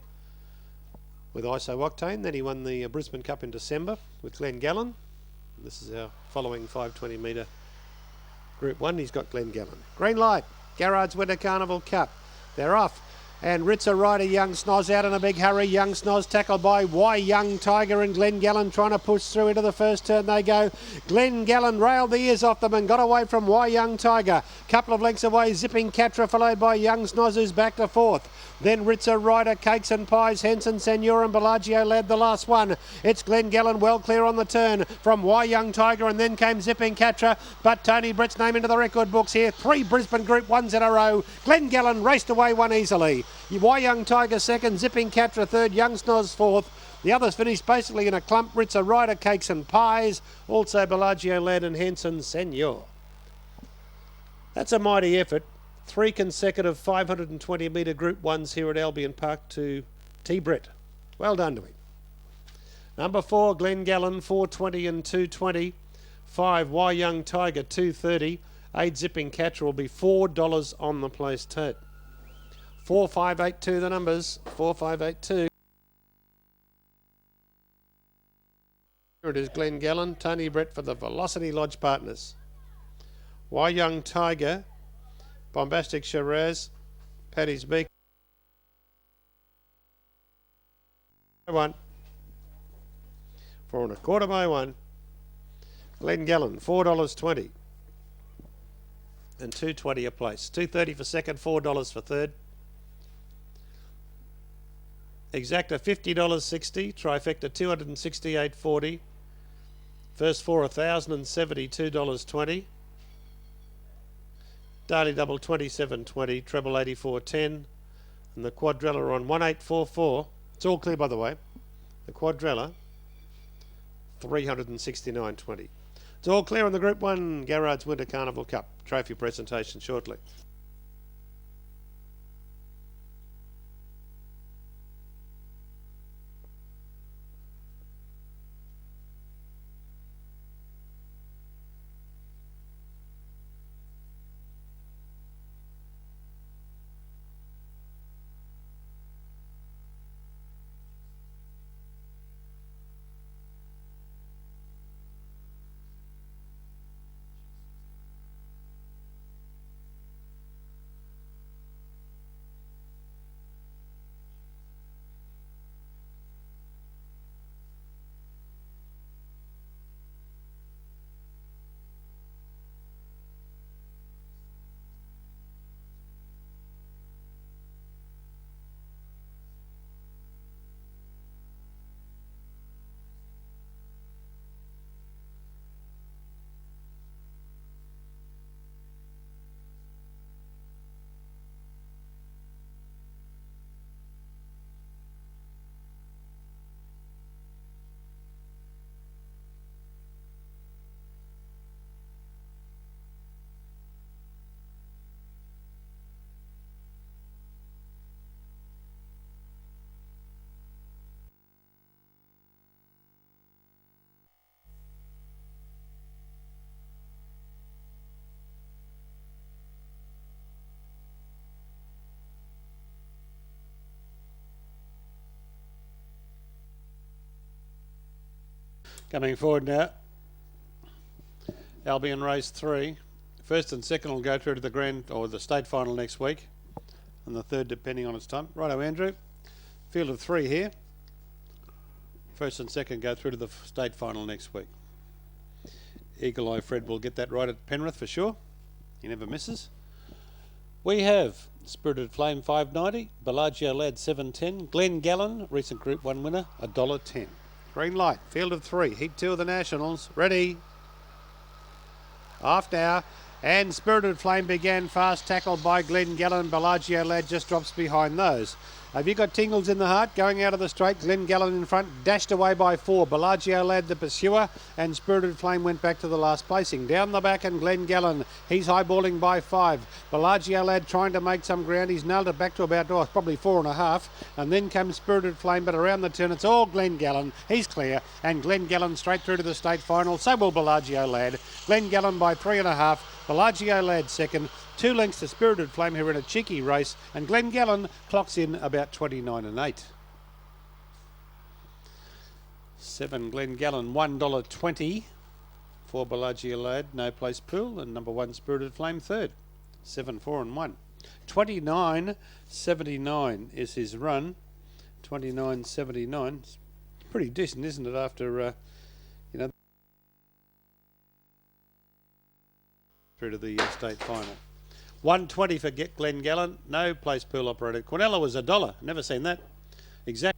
with ISO Octane. Then he won the Brisbane Cup in December with Glen Gallon. This is our following 520 metre Group 1. He's got Glen Gallon. Green light. Garrard's Winter Carnival Cup. They're off. And Ritzer Rider, Young Snoz out in a big hurry. Young Snoz tackled by Y Young Tiger and Glen Gallen trying to push through into the first turn. They go. Glen Gallen railed the ears off them and got away from Y Young Tiger. Couple of lengths away, Zipping Catra, followed by Young Snoz, who's back to fourth. Then Ritzer Rider, Cakes and Pies, Henson, Senor and Bellagio led the last one. It's Glen Gallen well clear on the turn from Y Young Tiger, and then came Zipping Catra. But Tony Brett's name into the record books here. 3 Brisbane Group 1s in a row. Glen Gallen raced away one easily. Y Young Tiger second, Zipping Catra third, Young Snoz fourth. The others finished basically in a clump. Ritzer Rider, Cakes and Pies, also Bellagio led and Henson, Senor. That's a mighty effort. 3 consecutive 520 metre Group 1s here at Albion Park to T. Brett. Well done to him. Number 4, Glen Gallen, 420 and 220. 5, Y Young Tiger, 230. 8, Zipping Catcher will be $4 on the place tote. 4582 the numbers, 4582. Here it is, Glen Gallen, Tony Brett for the Velocity Lodge partners. Y Young Tiger, Bombastic Shiraz, Paddy's Beak. 1. 4 1/4 by 1. Glen Gallen, $4.20. And $2.20 a place. $2.30 for second, $4 for third. Exacta $50.60. Trifecta $268.40. First 4 $1,072.20. Daily double 27.20, treble 84.10, and the quadrella on 1844. It's all clear, by the way. The quadrella 369.20. It's all clear on the Group 1 Garrard's Winter Carnival Cup trophy presentation shortly. Coming forward now, Albion race 3. First and second will go through to the grand or the state final next week, and the third depending on its time. Righto, Andrew. Field of 3 here. First and second go through to the state final next week. Eagle Eye Fred will get that right at Penrith for sure. He never misses. We have Spirited Flame $5.90, Bellagio Lad $7.10, Glen Gallen, recent Group 1 winner, $1.10. Green light, field of 3, heat 2 of the Nationals, ready. Off now, and Spirited Flame began fast, tackled by Glen Gallen. Bellagio Lad just drops behind those. Have you got tingles in the heart? Going out of the straight, Glen Gallen in front, dashed away by 4. Bellagio Lad the pursuer, and Spirited Flame went back to the last placing. Down the back, and Glen Gallen, he's highballing by 5. Bellagio Lad trying to make some ground. He's nailed it back to about probably 4.5. And then comes Spirited Flame, but around the turn, it's all Glen Gallen. He's clear, and Glen Gallen straight through to the state final. So will Bellagio Lad. Glen Gallen by 3.5. Bellagio Lad second. 2 lengths to Spirited Flame, who are in a cheeky race, and Glen Gallen clocks in about 29 and 8. 7 Glen Gallen, $1.20 for Bellagio Lad, no place pool, and number 1 Spirited Flame third. 7, 4 and 1. 29.79 is his run. 29.79. It's pretty decent, isn't it, after, through to the state final. 120 for Glen Gallen. No place pool operator. Quinella was $1. Never seen that. Exactly.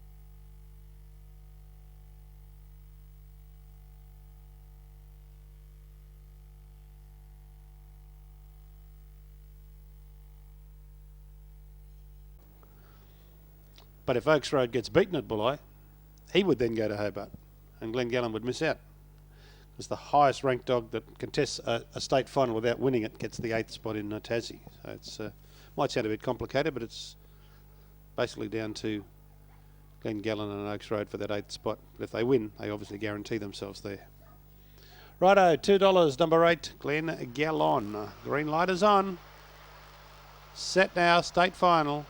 But if Oaks Road gets beaten at Bulli, he would then go to Hobart and Glen Gallen would miss out. It's the highest ranked dog that contests a state final without winning it gets the 8th spot in Tassie. So it's might sound a bit complicated, but it's basically down to Glen Gallen and Oaks Road for that 8th spot. But if they win, they obviously guarantee themselves there. Righto, $2, number 8, Glen Gallen. Green light is on. Set now, state final.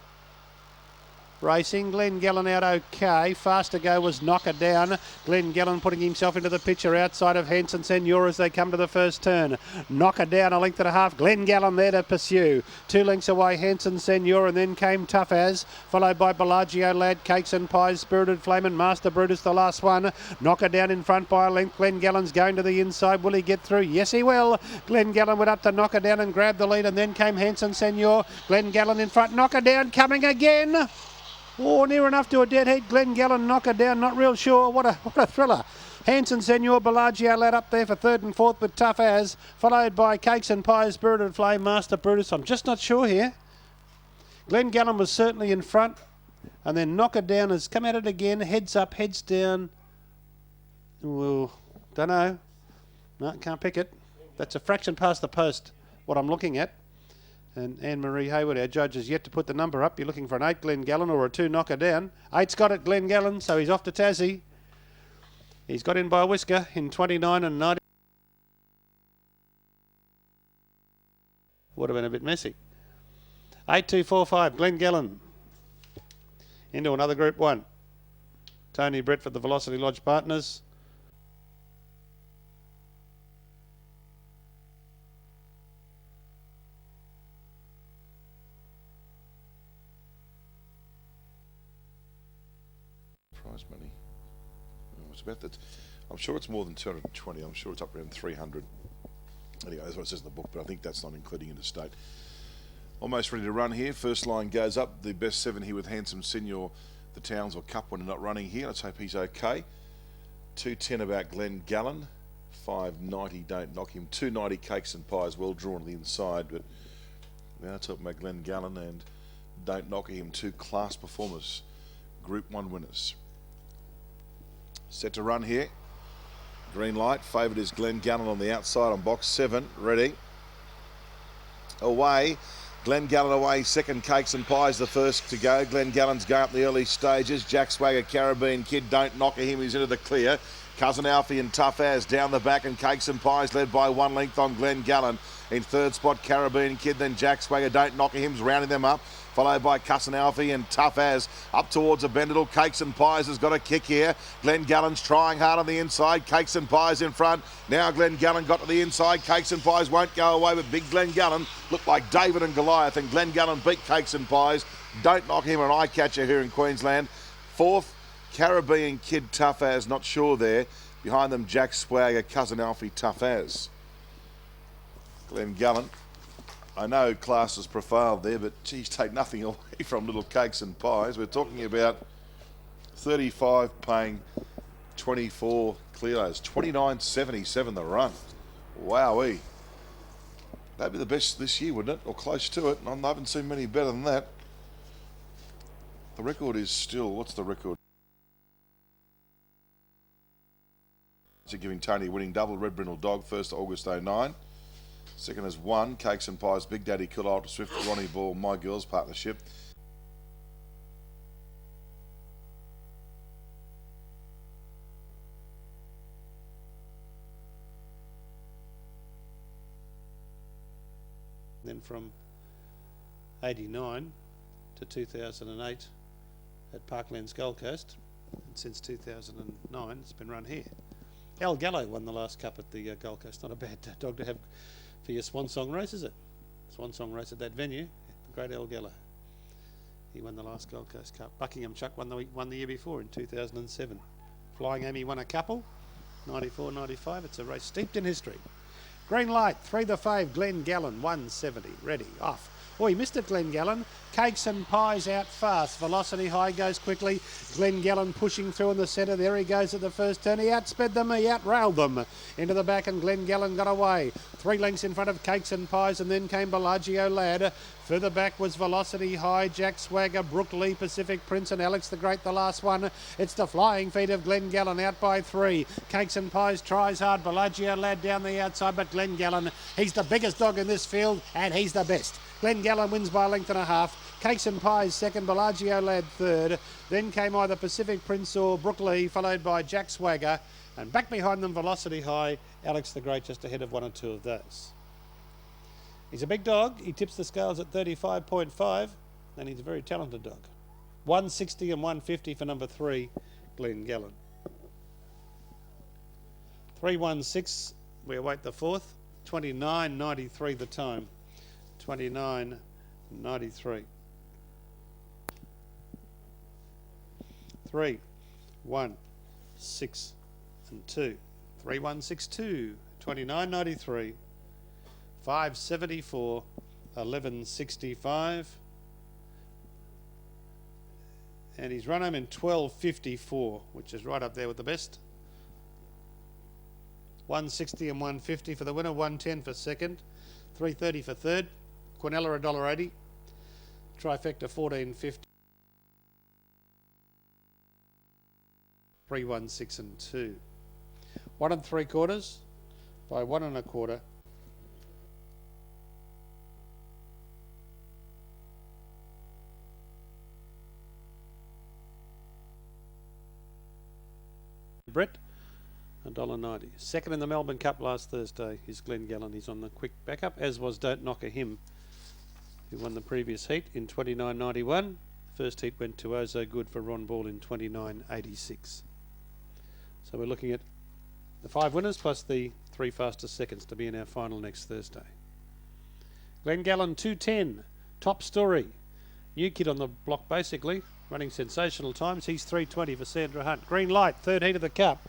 Racing, Glen Gallen out okay. Fast to go was Knocker Down. Glen Gallen putting himself into the picture outside of Henson Senor as they come to the first turn. Knocker Down a length and a half. Glen Gallen there to pursue. 2 lengths away Henson Senor, and then came Tough As, followed by Bellagio Lad, Cakes and Pies, Spirited Flame and Master Brutus the last one. Knocker Down in front by a length. Glen Gallen's going to the inside. Will he get through? Yes, he will. Glen Gallen went up to Knocker Down and grabbed the lead, and then came Henson Senor. Glen Gallen in front. Knocker Down coming again. Oh, near enough to a dead heat. Glen Gallen, Knocker Down, not real sure. What a thriller. Hanson Senor, Bellagio lad up there for 3rd and 4th with Tough As, followed by Cakes and Pies, Spirited Flame, Master Brutus. I'm just not sure here. Glen Gallen was certainly in front, and then Knocker Down has come at it again. Heads up, heads down. Well, don't know. No, can't pick it. That's a fraction past the post, what I'm looking at. And Anne-Marie Hayward, our judge, has yet to put the number up. You're looking for an 8 Glen Gallen or a 2 Knocker Down. 8's got it, Glen Gallen, so he's off to Tassie. He's got in by a whisker in 29 and 90. Would have been a bit messy. 8-2-4-5, Glen Gallen. Into another Group 1. Tony Brett for the Velocity Lodge partners. Money. It's about that. I'm sure it's more than 220. I'm sure it's up around 300. Anyway, that's what it says in the book, but I think that's not including interstate. Almost ready to run here. First line goes up. The best 7 here with Handsome Senior, the Townsville Cup winner, not running here. Let's hope he's okay. 210 about Glen Gallen. 590, don't knock him. 290 Cakes and Pies, well drawn on the inside, but now talking about Glen Gallen and don't knock him. 2 class performers, Group 1 winners. Set to run here. Green light. Favoured is Glen Gallen on the outside on box 7. Ready. Away. Glen Gallen away. Second, Cakes and Pies the first to go. Glen Gallen's going up the early stages. Jack Swagger, Caribbean Kid, don't knock him. He's into the clear. Cousin Alfie and Tough As down the back, and Cakes and Pies led by 1 length on Glen Gallen. In 3rd spot, Caribbean Kid, then Jack Swagger, don't knock him's rounding them up. Followed by Cousin Alfie and Tough As. Up towards a bend, little Cakes and Pies has got a kick here. Glen Gallen's trying hard on the inside. Cakes and Pies in front. Now Glen Gallen got to the inside. Cakes and Pies won't go away, but big Glen Gallen looked like David and Goliath, and Glen Gallen beat Cakes and Pies. Don't knock him, an eye catcher here in Queensland. 4th, Caribbean Kid, Tough As, not sure there. Behind them, Jack Swagger, Cousin Alfie, Tough As. Glen Gallen. I know class has prevailed there, but geez, take nothing away from little Cakes and Pies. We're talking about 35 paying 24 kilos. 29.77 the run. Wowee. That'd be the best this year, wouldn't it? Or close to it. I haven't seen many better than that. The record is still, what's the record? So giving Tony winning double. Red Brindle Dog, 1st August 09. Second is 1, Cakes and Pies, Big Daddy Cool, Ultra Swift, Ronnie Ball, My Girls partnership. Then from 89 to 2008 at Parklands Gold Coast, and since 2009 it's been run here. Al Gallo won the last cup at the Gold Coast. Not a bad dog to have for your swan song race, is it? swan song race at that venue, the Great El Gallo. He won the last Gold Coast Cup. Buckingham Chuck won the year before in 2007. Flying Amy won a couple, 94, 95. It's a race steeped in history. Green light, 3 the fave, Glen Gallon, 170. Ready, off. Oh, he missed it, Glen Gallon. Cakes and Pies out fast. Velocity High goes quickly. Glen Gallon pushing through in the centre. There he goes at the first turn. He outsped them. He outrailed them. Into the back and Glen Gallon got away. 3 lengths in front of Cakes and Pies and then came Bellagio Lad. Further back was Velocity High, Jack Swagger, Brook Lee, Pacific Prince and Alex the Great, the last one. It's the flying feet of Glen Gallon out by 3. Cakes and Pies tries hard. Bellagio Lad down the outside, but Glen Gallon, he's the biggest dog in this field and he's the best. Glen Gallon wins by a length and a half. Cakes and Pies second, Bellagio Lad third. Then came either Pacific Prince or Brook Lee, followed by Jack Swagger. And back behind them, Velocity High, Alex the Great just ahead of 1 or 2 of those. He's a big dog. He tips the scales at 35.5 and he's a very talented dog. 160 and 150 for number 3, Glen Gallon. 316, we await the 4th. 29.93 the time. 29.93. 3, 1, 6 and 2. 3162, 29.93. 574, 1165. And he's run home in 1254, which is right up there with the best. 160 and 150 for the winner, 110 for second, 330 for third. Quinella $1.80. Trifecta 14.50. 316 and 2. 1 3/4 by 1 1/4. Brett, $1.90. Second in the Melbourne Cup last Thursday is Glen Gallon. He's on the quick backup, as was Don't Knocker Him, who won the previous heat in 29.91. First heat went to Oh So Good for Ron Ball in 29.86. So we're looking at the 5 winners plus the 3 fastest seconds to be in our final next Thursday. Glen Gallon 210, Top Story. New kid on the block basically, running sensational times. He's 320 for Sandra Hunt. Green light, 3rd heat of the Cup.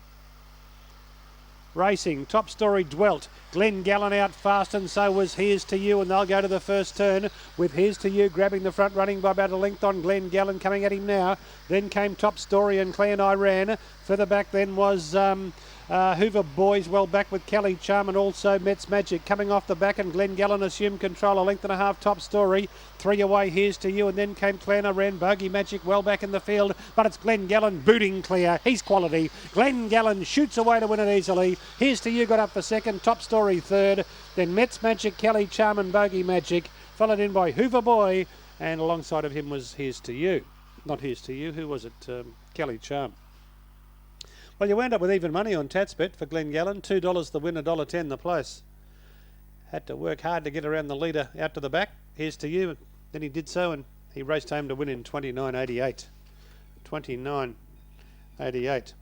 Racing, Top Story dwelt. Glen Gallon out fast and so was Here's to You, and they'll go to the first turn with Here's to You grabbing the front, running by about a length on Glen Gallon, coming at him now. Then came Top Story and Claire and I ran. Further back then was Hoover Boys, well back with Kelly Charm and also Met's Magic coming off the back, and Glen Gallon assumed control, a length and a half. Top Story, 3 away, Here's to You, and then came Claire ran. Bogey Magic well back in the field, but it's Glen Gallon booting clear. He's quality. Glen Gallon shoots away to win it easily. Here's to You got up for second, Top Story third, then Met's Magic, Kelly Charm and Bogey Magic, followed in by Hoover Boy, and alongside of him was Here's to You. Not Here's to You, who was it? Kelly Charm. Well, you wound up with even money on Tatsbet for Glen Gallon. $2 the win, $1.10 the place. Had to work hard to get around the leader out to the back. Here's to You. Then he did so and he raced home to win in 29.88. 29.88.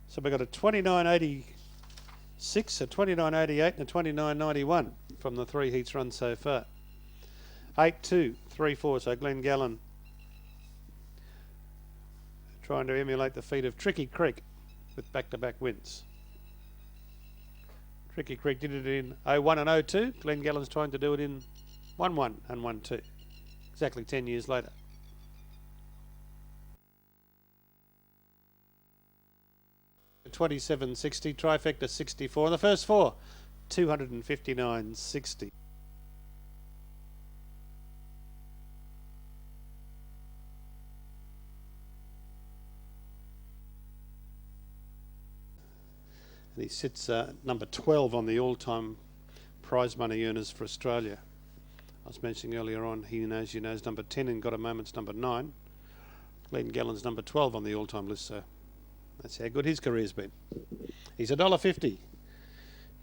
So we've got a 29.86, a 29.88 and a 29.91 from the 3 heats run so far. 8-2, 3-4, so Glen Gallon trying to emulate the feat of Tricky Creek with back-to-back wins. Tricky Creek did it in 01 and 02. Glen Gallon's trying to do it in 1-1 and 1-2. Exactly 10 years later. $27.60, trifecta 64. And the first 4, $259.60. And he sits number 12 on the all-time prize money earners for Australia. I was mentioning earlier on, He Knows You Know's number 10 and Got a Moment's number 9. Glen Gallon's number 12 on the all-time list, so that's how good his career's been. He's $1.50.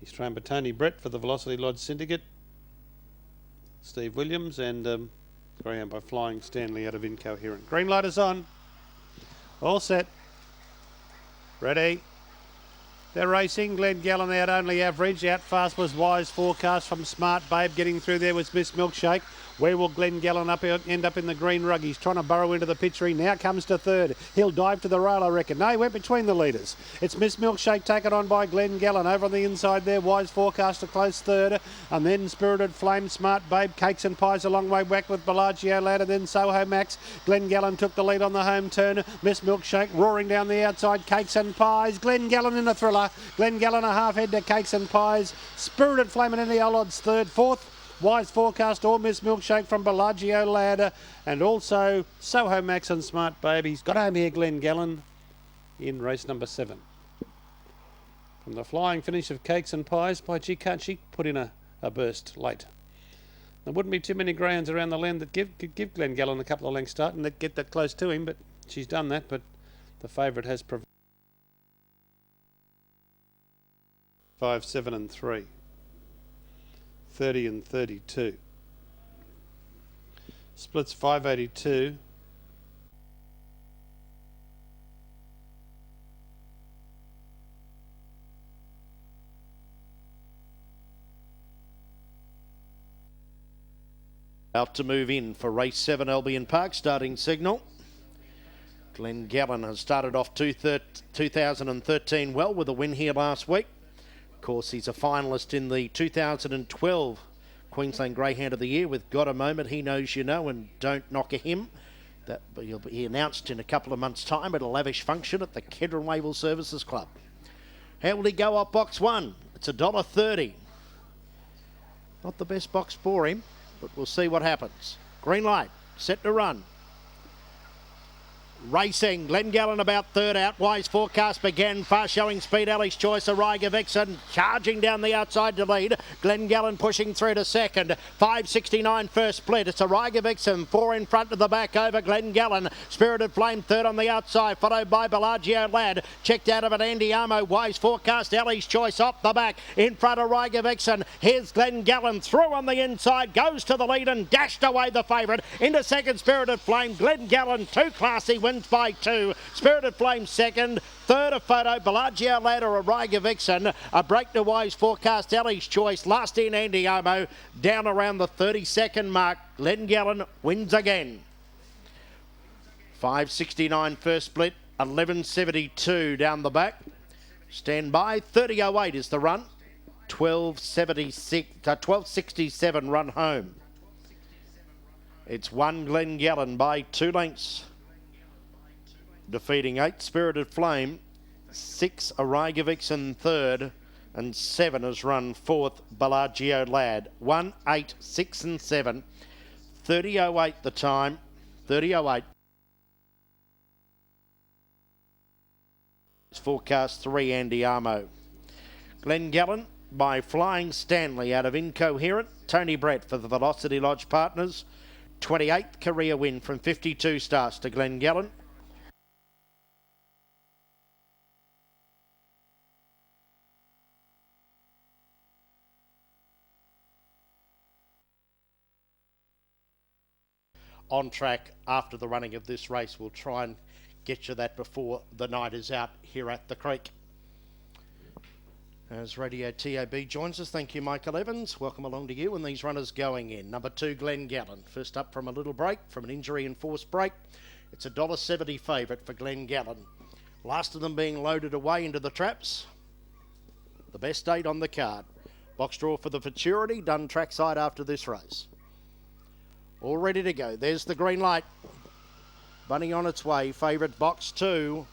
He's trained by Tony Brett for the Velocity Lodge Syndicate, Steve Williams, and Graham by Flying Stanley out of Incoherent. Green light is on. All set. Ready. They're racing. Glen Gallen out only average. Out fast was Wise Forecast from Smart Babe. Getting through there was Miss Milkshake. Where will Glen Gallen end up in the green rug? He's trying to burrow into the picture. He now comes to third. He'll dive to the rail, I reckon. No, he went between the leaders. It's Miss Milkshake taken on by Glen Gallen. Over on the inside there, Wise Forecast a close third. And then Spirited Flame, Smart Babe, Cakes and Pies a long way back with Bellagio Lad, and then Soho Max. Glen Gallen took the lead on the home turn. Miss Milkshake roaring down the outside. Cakes and Pies. Glen Gallen in a thriller. Glen Gallen a half head to Cakes and Pies. Spirited Flame and any odds third. Fourth, Wise Forecast or Miss Milkshake from Bellagio Lad, and also Soho Max and Smart Babe. He's got home here, Glen Gallen, in race number 7. From the flying finish of Cakes and Pies, by gee, can't she put in a burst late? There wouldn't be too many greyhounds around the land that could give Glen Gallen a couple of lengths start and that get that close to him, but she's done that. But the favourite has 5, 7 and 3. 30 and 32. Splits 582. Out to move in for race 7, Albion Park, starting signal. Glen Gallen has started off 2013 well with a win here last week. Of course, he's a finalist in the 2012 Queensland Greyhound of the Year with Got a Moment, He Knows You Know, and Don't Knock a Him. That will be announced in a couple of months' time at a lavish function at the Kedron Wavell Services Club. How will he go up box 1? It's $1.30. Not the best box for him, but we'll see what happens. Green light, set to run. Racing, Glen Gallen about third out. Wise Forecast began fast, showing speed. Ellie's Choice, Ariga Vixen charging down the outside to lead. Glen Gallen pushing through to second. 5.69 first split. It's Ariga Vixen, 4 in front to the back over Glen Gallen. Spirited Flame third on the outside, followed by Bellagio Lad. Checked out of it, Andy Armo. Wise Forecast, Ellie's Choice off the back. In front of Ariga Vixen. Here's Glen Gallen through on the inside, goes to the lead and dashed away the favourite. Into second, Spirited Flame. Glen Gallen, too classy, wins by 2. Spirited Flame second. Third a photo, Bellagio Lad or Ariga Vixen. A break to Wise Forecast, Ellie's Choice. Last in, Andy Armo. Down around the 30-second mark. Glen Gallen wins again. 5.69 first split. 11.72 down the back. Stand by. 30.08 is the run. 12.67 run home. It's 1 Glen Gallen by 2 lengths. Defeating 8 Spirited Flame, 6 Ariga Vixen third, and 7 has run fourth Bellagio Lad. 1, 8, 6 and 7. 30.08 the time. 30.08. Forecast 3 Andy Armo. Glen Gallen by Flying Stanley out of Incoherent. Tony Brett for the Velocity Lodge Partners. 28th career win from 52 starts to Glen Gallen. On track after the running of this race. We'll try and get you that before the night is out here at the Creek. As Radio TAB joins us, thank you, Michael Evans. Welcome along to you and these runners going in. Number 2, Glen Gallen. First up from a little break, from an injury-enforced break. It's $1.70 favourite for Glen Gallen. Last of them being loaded away into the traps. The best 8 on the card. Box draw for the Futurity, done trackside after this race. All ready to go. There's the green light. Bunny on its way. Favourite box 2.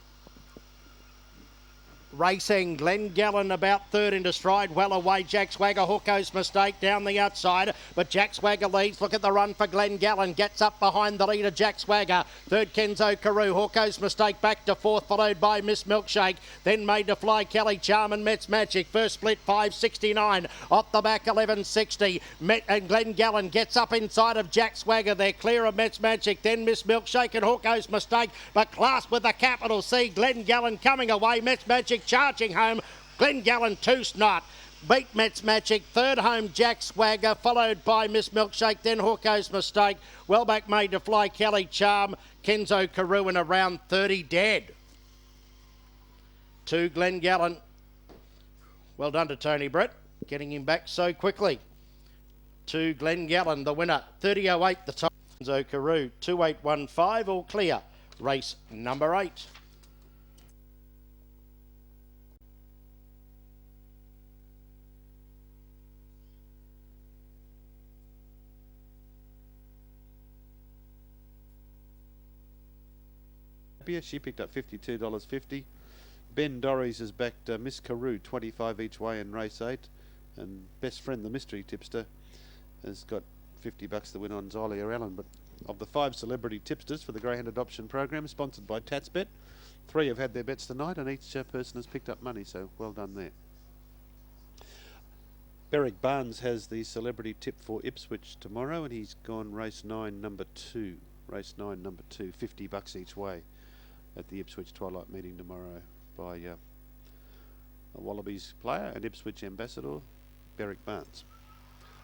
Racing, Glen Gallen about third into stride. Well away, Jack Swagger. Hooko's Mistake down the outside, but Jack Swagger leads. Look at the run for Glen Gallen. Gets up behind the leader, Jack Swagger. Third, Kenzo Carew. Hooko's Mistake back to fourth, followed by Miss Milkshake. Then Made to Fly, Kelly Charm and Met's Magic. First split, 5.69. Off the back, 11.60. Met and Glen Gallen gets up inside of Jack Swagger. They're clear of Met's Magic. Then Miss Milkshake and Hooko's Mistake, but class with a capital C. Glen Gallen coming away. Met's Magic charging home. Glen Gallen 2 Snot. Beat Met's Magic. Third home, Jack Swagger, followed by Miss Milkshake, then Hooko's Mistake. Well back, Made to Fly, Kelly Charm, Kenzo Carew in around 30 dead. 2 Glen Gallen. Well done to Tony Brett, getting him back so quickly. To Glen Gallen, the winner, 30.08 the time. Karoo, 2815, all clear. Race number 8. She picked up $52.50. Ben Dorries has backed Miss Karoo 25 each way in race 8, and best friend the mystery tipster has got $50 to win on Zylia Allen. But of the 5 celebrity tipsters for the Greyhound Adoption Program, sponsored by Tatsbet, 3 have had their bets tonight, and each person has picked up money, so well done there. Berwick Barnes has the celebrity tip for Ipswich tomorrow, and he's gone race 9 number 2. Race 9 number 2, $50 each way at the Ipswich Twilight meeting tomorrow by a Wallabies player and Ipswich ambassador, Berwick Barnes.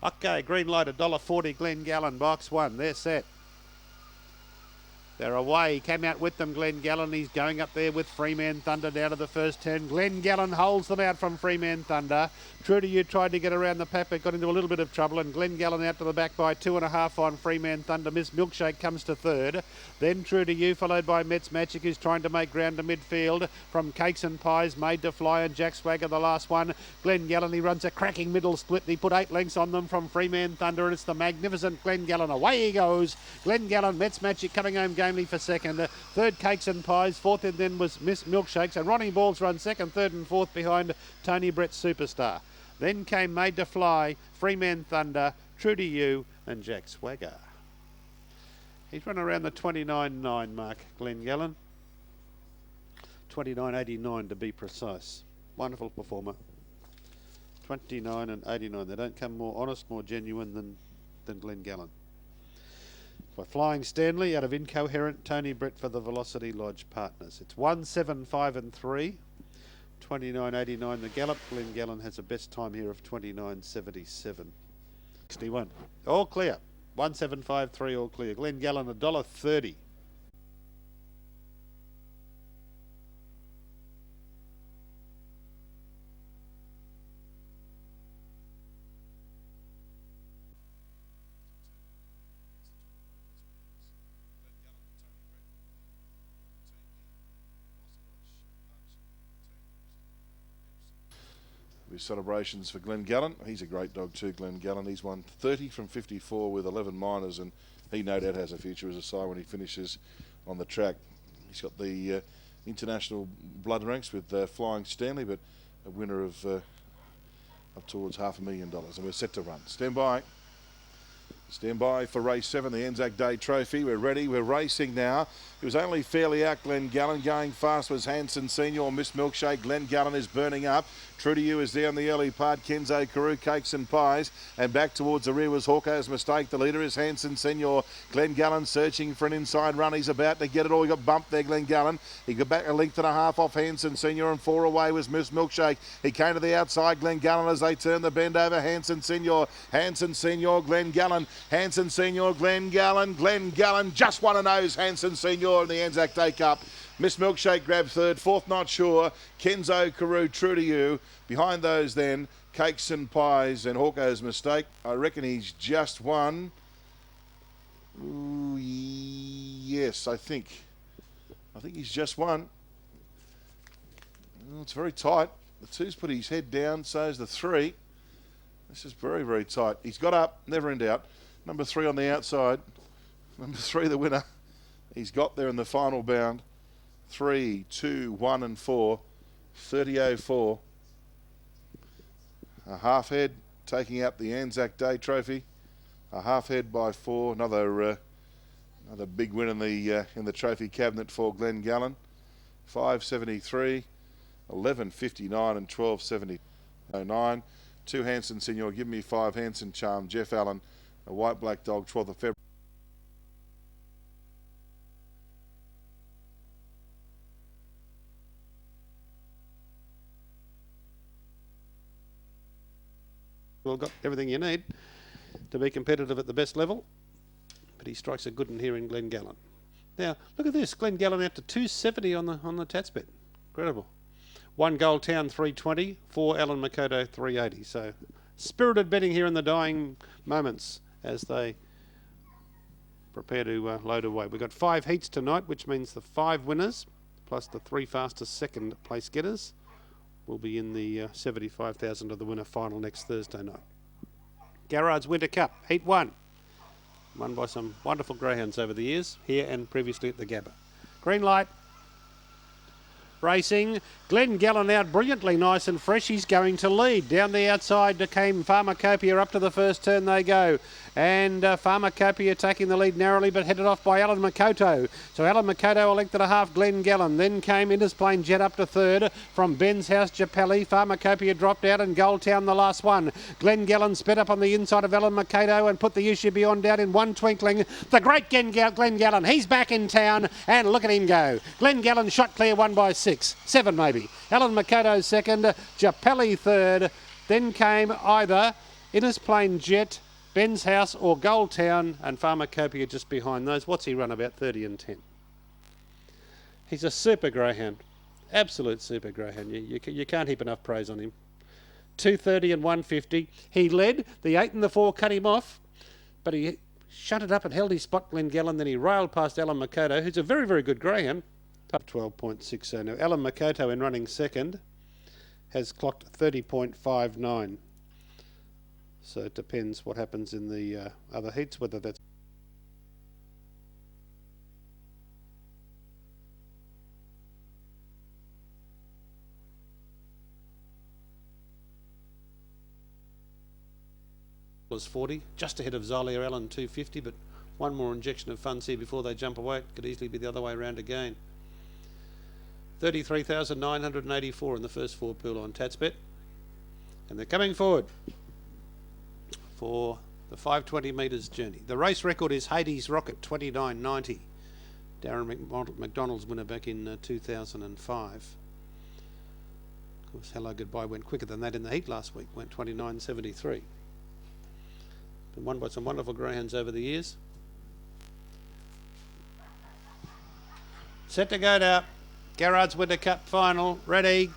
Okay, green light, $1.40, Glen Gallen, box 1, they're set. They're away. He came out with them, Glen Gallen. He's going up there with Freeman Thunder down to the first 10. Glen Gallen holds them out from Freeman Thunder. True to You tried to get around the pack, but got into a little bit of trouble, and Glen Gallen out to the back by 2.5 on Freeman Thunder. Miss Milkshake comes to third. Then True to You, followed by Met's Magic, who's trying to make ground to midfield. From Cakes and Pies, Made to Fly, and Jack Swagger, the last one. Glen Gallen, he runs a cracking middle split. He put 8 lengths on them from Freeman Thunder, and it's the magnificent Glen Gallen. Away he goes. Glen Gallen, Met's Magic coming home gamely for second. Third, Cakes and Pies. Fourth, and then was Miss Milkshakes. And Ronnie Balls run second, third and fourth behind Tony Brett's Superstar. Then came Made to Fly, Freeman Thunder, True to You, and Jack Swagger. He's run around the 29.9 mark, Glen Gallen. 29.89 to be precise. Wonderful performer. 29 and 89. They don't come more honest, more genuine than Glen Gallen. By Flying Stanley out of Incoherent, Tony Brett for the Velocity Lodge partners. It's 1.75 and 3. 29.89 the gallop. Glen Gallen has a best time here of 29.77. 61. All clear. 1.753 all clear. Glen Gallen $1.30. Celebrations for Glen Gallen. He's a great dog too, Glen Gallen. He's won 30 from 54 with 11 minors, and he no doubt has a future as a sire when he finishes on the track. He's got the international blood ranks with Flying Stanley, but a winner of up towards $500,000, and we're set to run. Stand by. Stand by for race 7, the Anzac Day Trophy. We're ready. We're racing now. It was only fairly out. Glen Gallen going fast was Hanson Senior. Miss Milkshake. Glen Gallen is burning up. True to You is down the early part. Kenzo Karoo, Cakes and Pies. And back towards the rear was Hawko's Mistake. The leader is Hanson Senior. Glen Gallen searching for an inside run. He's about to get it all. He got bumped there, Glen Gallen. He got back a length and a half off Hanson Senior, and 4 away was Miss Milkshake. He came to the outside, Glen Gallen, as they turned the bend over. Hanson Senior, Glen Gallen. Hanson Senior, Glen Gallen. Glen Gallen just won a nose. Hanson Senior in the Anzac Day Cup. Miss Milkshake grabbed third, fourth Not Sure, Kenzo Karoo, True to You. Behind those then, Cakes and Pies and Hawko's Mistake. I reckon he's just won. Ooh, yes, I think he's just won. Well, it's very tight. The 2's put his head down, so's the 3. This is very, very tight. He's got up, never in doubt. Number 3 on the outside. Number 3, the winner. He's got there in the final bound. 3, 2, 1 and 4. 30.04. A half head taking out the Anzac Day Trophy. A half head by 4. Another big win in the trophy cabinet for Glen Gallen. 5.73, 11.59 and 12.70.09. 2 Hanson Senior, Give Me 5 Hanson Charm, Jeff Allen, a white black dog, 12th of February. Well, got everything you need to be competitive at the best level, but he strikes a good one here in Glen Gallen. Now, look at this, Glen Gallen out to 270 on the Tatsbet. Incredible. 1 Gold Town 320, 4 Alan Makoto 380. So spirited betting here in the dying moments as they prepare to load away. We've got 5 heats tonight, which means the 5 winners plus the 3 fastest second place getters will be in the 75,000 of the winner final next Thursday night. Garrard's Winter Cup, Heat 1. Won by some wonderful greyhounds over the years, here and previously at the Gabba. Green light. Racing. Glen Gallen out brilliantly, nice and fresh. He's going to lead. Down the outside came Pharmacopoeia. Up to the first turn they go. And Pharmacopoeia taking the lead narrowly, but headed off by Alan Makoto. So Alan Makoto elected a half. Glen Gallen. Then came Intersplane Jet up to third. From Ben's House, Japelli. Pharmacopoeia dropped out and Gold Town the last one. Glen Gallen sped up on the inside of Alan Makoto and put the issue beyond doubt in one twinkling. The great Glen Gallen. He's back in town and look at him go. Glen Gallen shot clear, 1 by 6. 7 maybe. Alan Makoto second, Japelli third. Then came either Intersplane Jet, Ben's House or Gold Town, and Pharmacopoeia just behind those. What's he run? About 30 and 10. He's a super greyhound. Absolute super greyhound. You can't heap enough praise on him. 230 and 150. He led. The 8 and the 4 cut him off, but he shunted up and held his spot, Glen Gallen. Then he railed past Alan Makoto, who's a very, very good greyhound. Up 12.60. Now, Alan Makoto in running second has clocked 30.59. So it depends what happens in the other heats, whether that's $40, just ahead of Xylia Allen 250, but one more injection of funds here before they jump away. It could easily be the other way around again. 33,984 in the first 4 pool on Tatsbet. And they're coming forward for the 520 metres journey. The race record is Hades Rocket, 29.90. Darren McDonald's winner back in 2005. Of course, Hello Goodbye went quicker than that in the heat last week, went 29.73. Been won by some wonderful greyhounds over the years. Set to go now. Garrard's Winter Cup final, ready.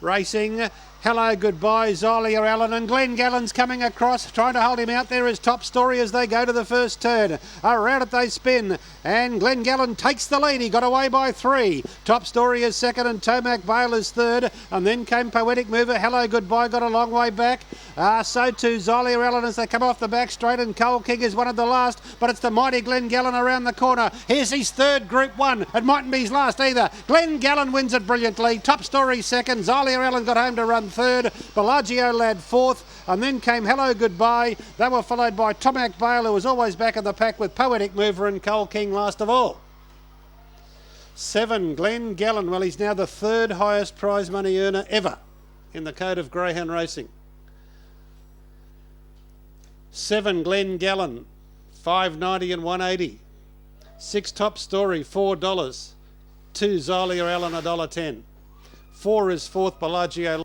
Racing. Hello Goodbye, Xylia Allen, and Glen Gallen's coming across, trying to hold him out there as Top Story as they go to the first turn. Around it they spin, and Glen Gallen takes the lead. He got away by 3. Top Story is second, and Tomac Bale is third, and then came Poetic Mover. Hello Goodbye got a long way back. So too Xylia Allen as they come off the back straight, and Coal King is one of the last, but it's the mighty Glen Gallen around the corner. Here's his third Group 1. It mightn't be his last either. Glen Gallen wins it brilliantly. Top Story second. Xylia Allen got home to run third. Bellagio lad fourth, and then came Hello Goodbye. They were followed by Tomac Bale, who was always back in the pack, with Poetic Mover and Coal King last of all. 7, Glen Gallen. Well, he's now the 3rd highest prize money earner ever in the code of greyhound racing. 7, Glen Gallen, $5.90 and $1.80. 6, Top Story, $4. 2, Xylia Allen, $1.10. 4 is 4th, Bellagio.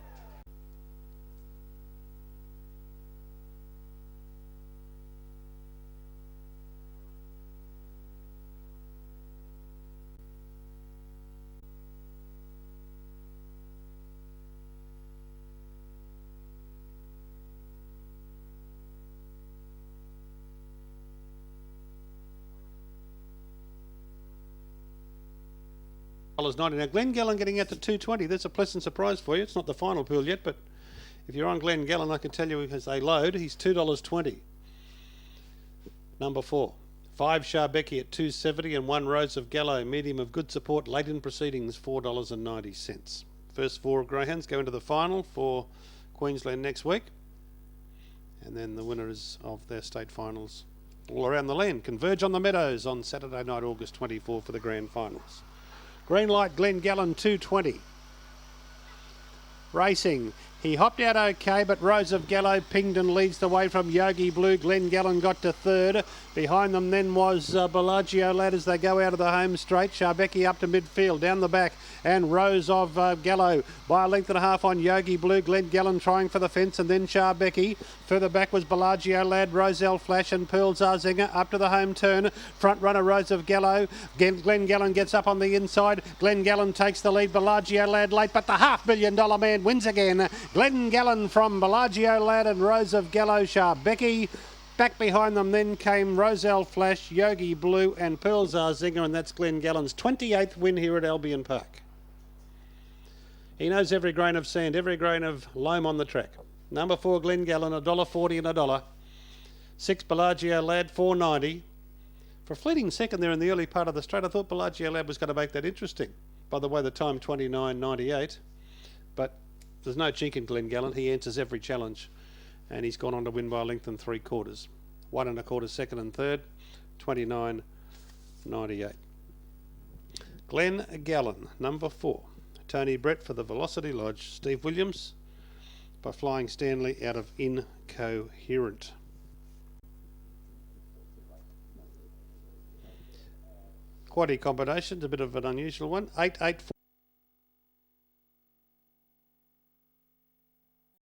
$90. Now, Glen Gallen getting out to 220. That's a pleasant surprise for you. It's not the final pool yet, but if you're on Glen Gallen, I can tell you as they load, he's $2.20. Number 4. 5, Sharbecky at $2.70, and 1, Rose of Gallo, medium of good support, late in proceedings, $4.90. First 4 greyhounds go into the final for Queensland next week, and then the winners of their state finals all around the land converge on the Meadows on Saturday night, August 24 for the grand finals. Green light, Glen Gallen, 220. Racing. He hopped out okay, but Rose of Gallo pinged and leads the way from Yogi Blue. Glen Gallen got to third. Behind them then was Bellagio Lad as they go out of the home straight. Sharbecki up to midfield, down the back, and Rose of Gallo by a length and a half on Yogi Blue. Glen Gallen trying for the fence, and then Sharbecki. Further back was Bellagio Lad, Roselle Flash and Pearl Zarzinger up to the home turn. Front runner Rose of Gallo. Glen Gallen gets up on the inside. Glen Gallen takes the lead. Bellagio Lad late, but the $500,000 man wins again. Glen Gallen from Bellagio Lad and Rose of Gallo. Sharbecki. Back behind them then came Roselle Flash, Yogi Blue and Pearl Zarzinger, and that's Glen Gallen's 28th win here at Albion Park. He knows every grain of sand, every grain of loam on the track. Number 4, Glen Gallen, $1.40 and $1. 6, Bellagio Lad, $4.90. For a fleeting second there in the early part of the straight, I thought Bellagio Lad was going to make that interesting. By the way, the time 29.98, but there's no chink in Glen Gallen. He answers every challenge, and he's gone on to win by a length and 3/4. 1 1/4 second and third, 29.98. Glen Gallen, number 4. Tony Brett for the Velocity Lodge. Steve Williams by Flying Stanley out of Incoherent. Quaddy combinations, a bit of an unusual one. 884.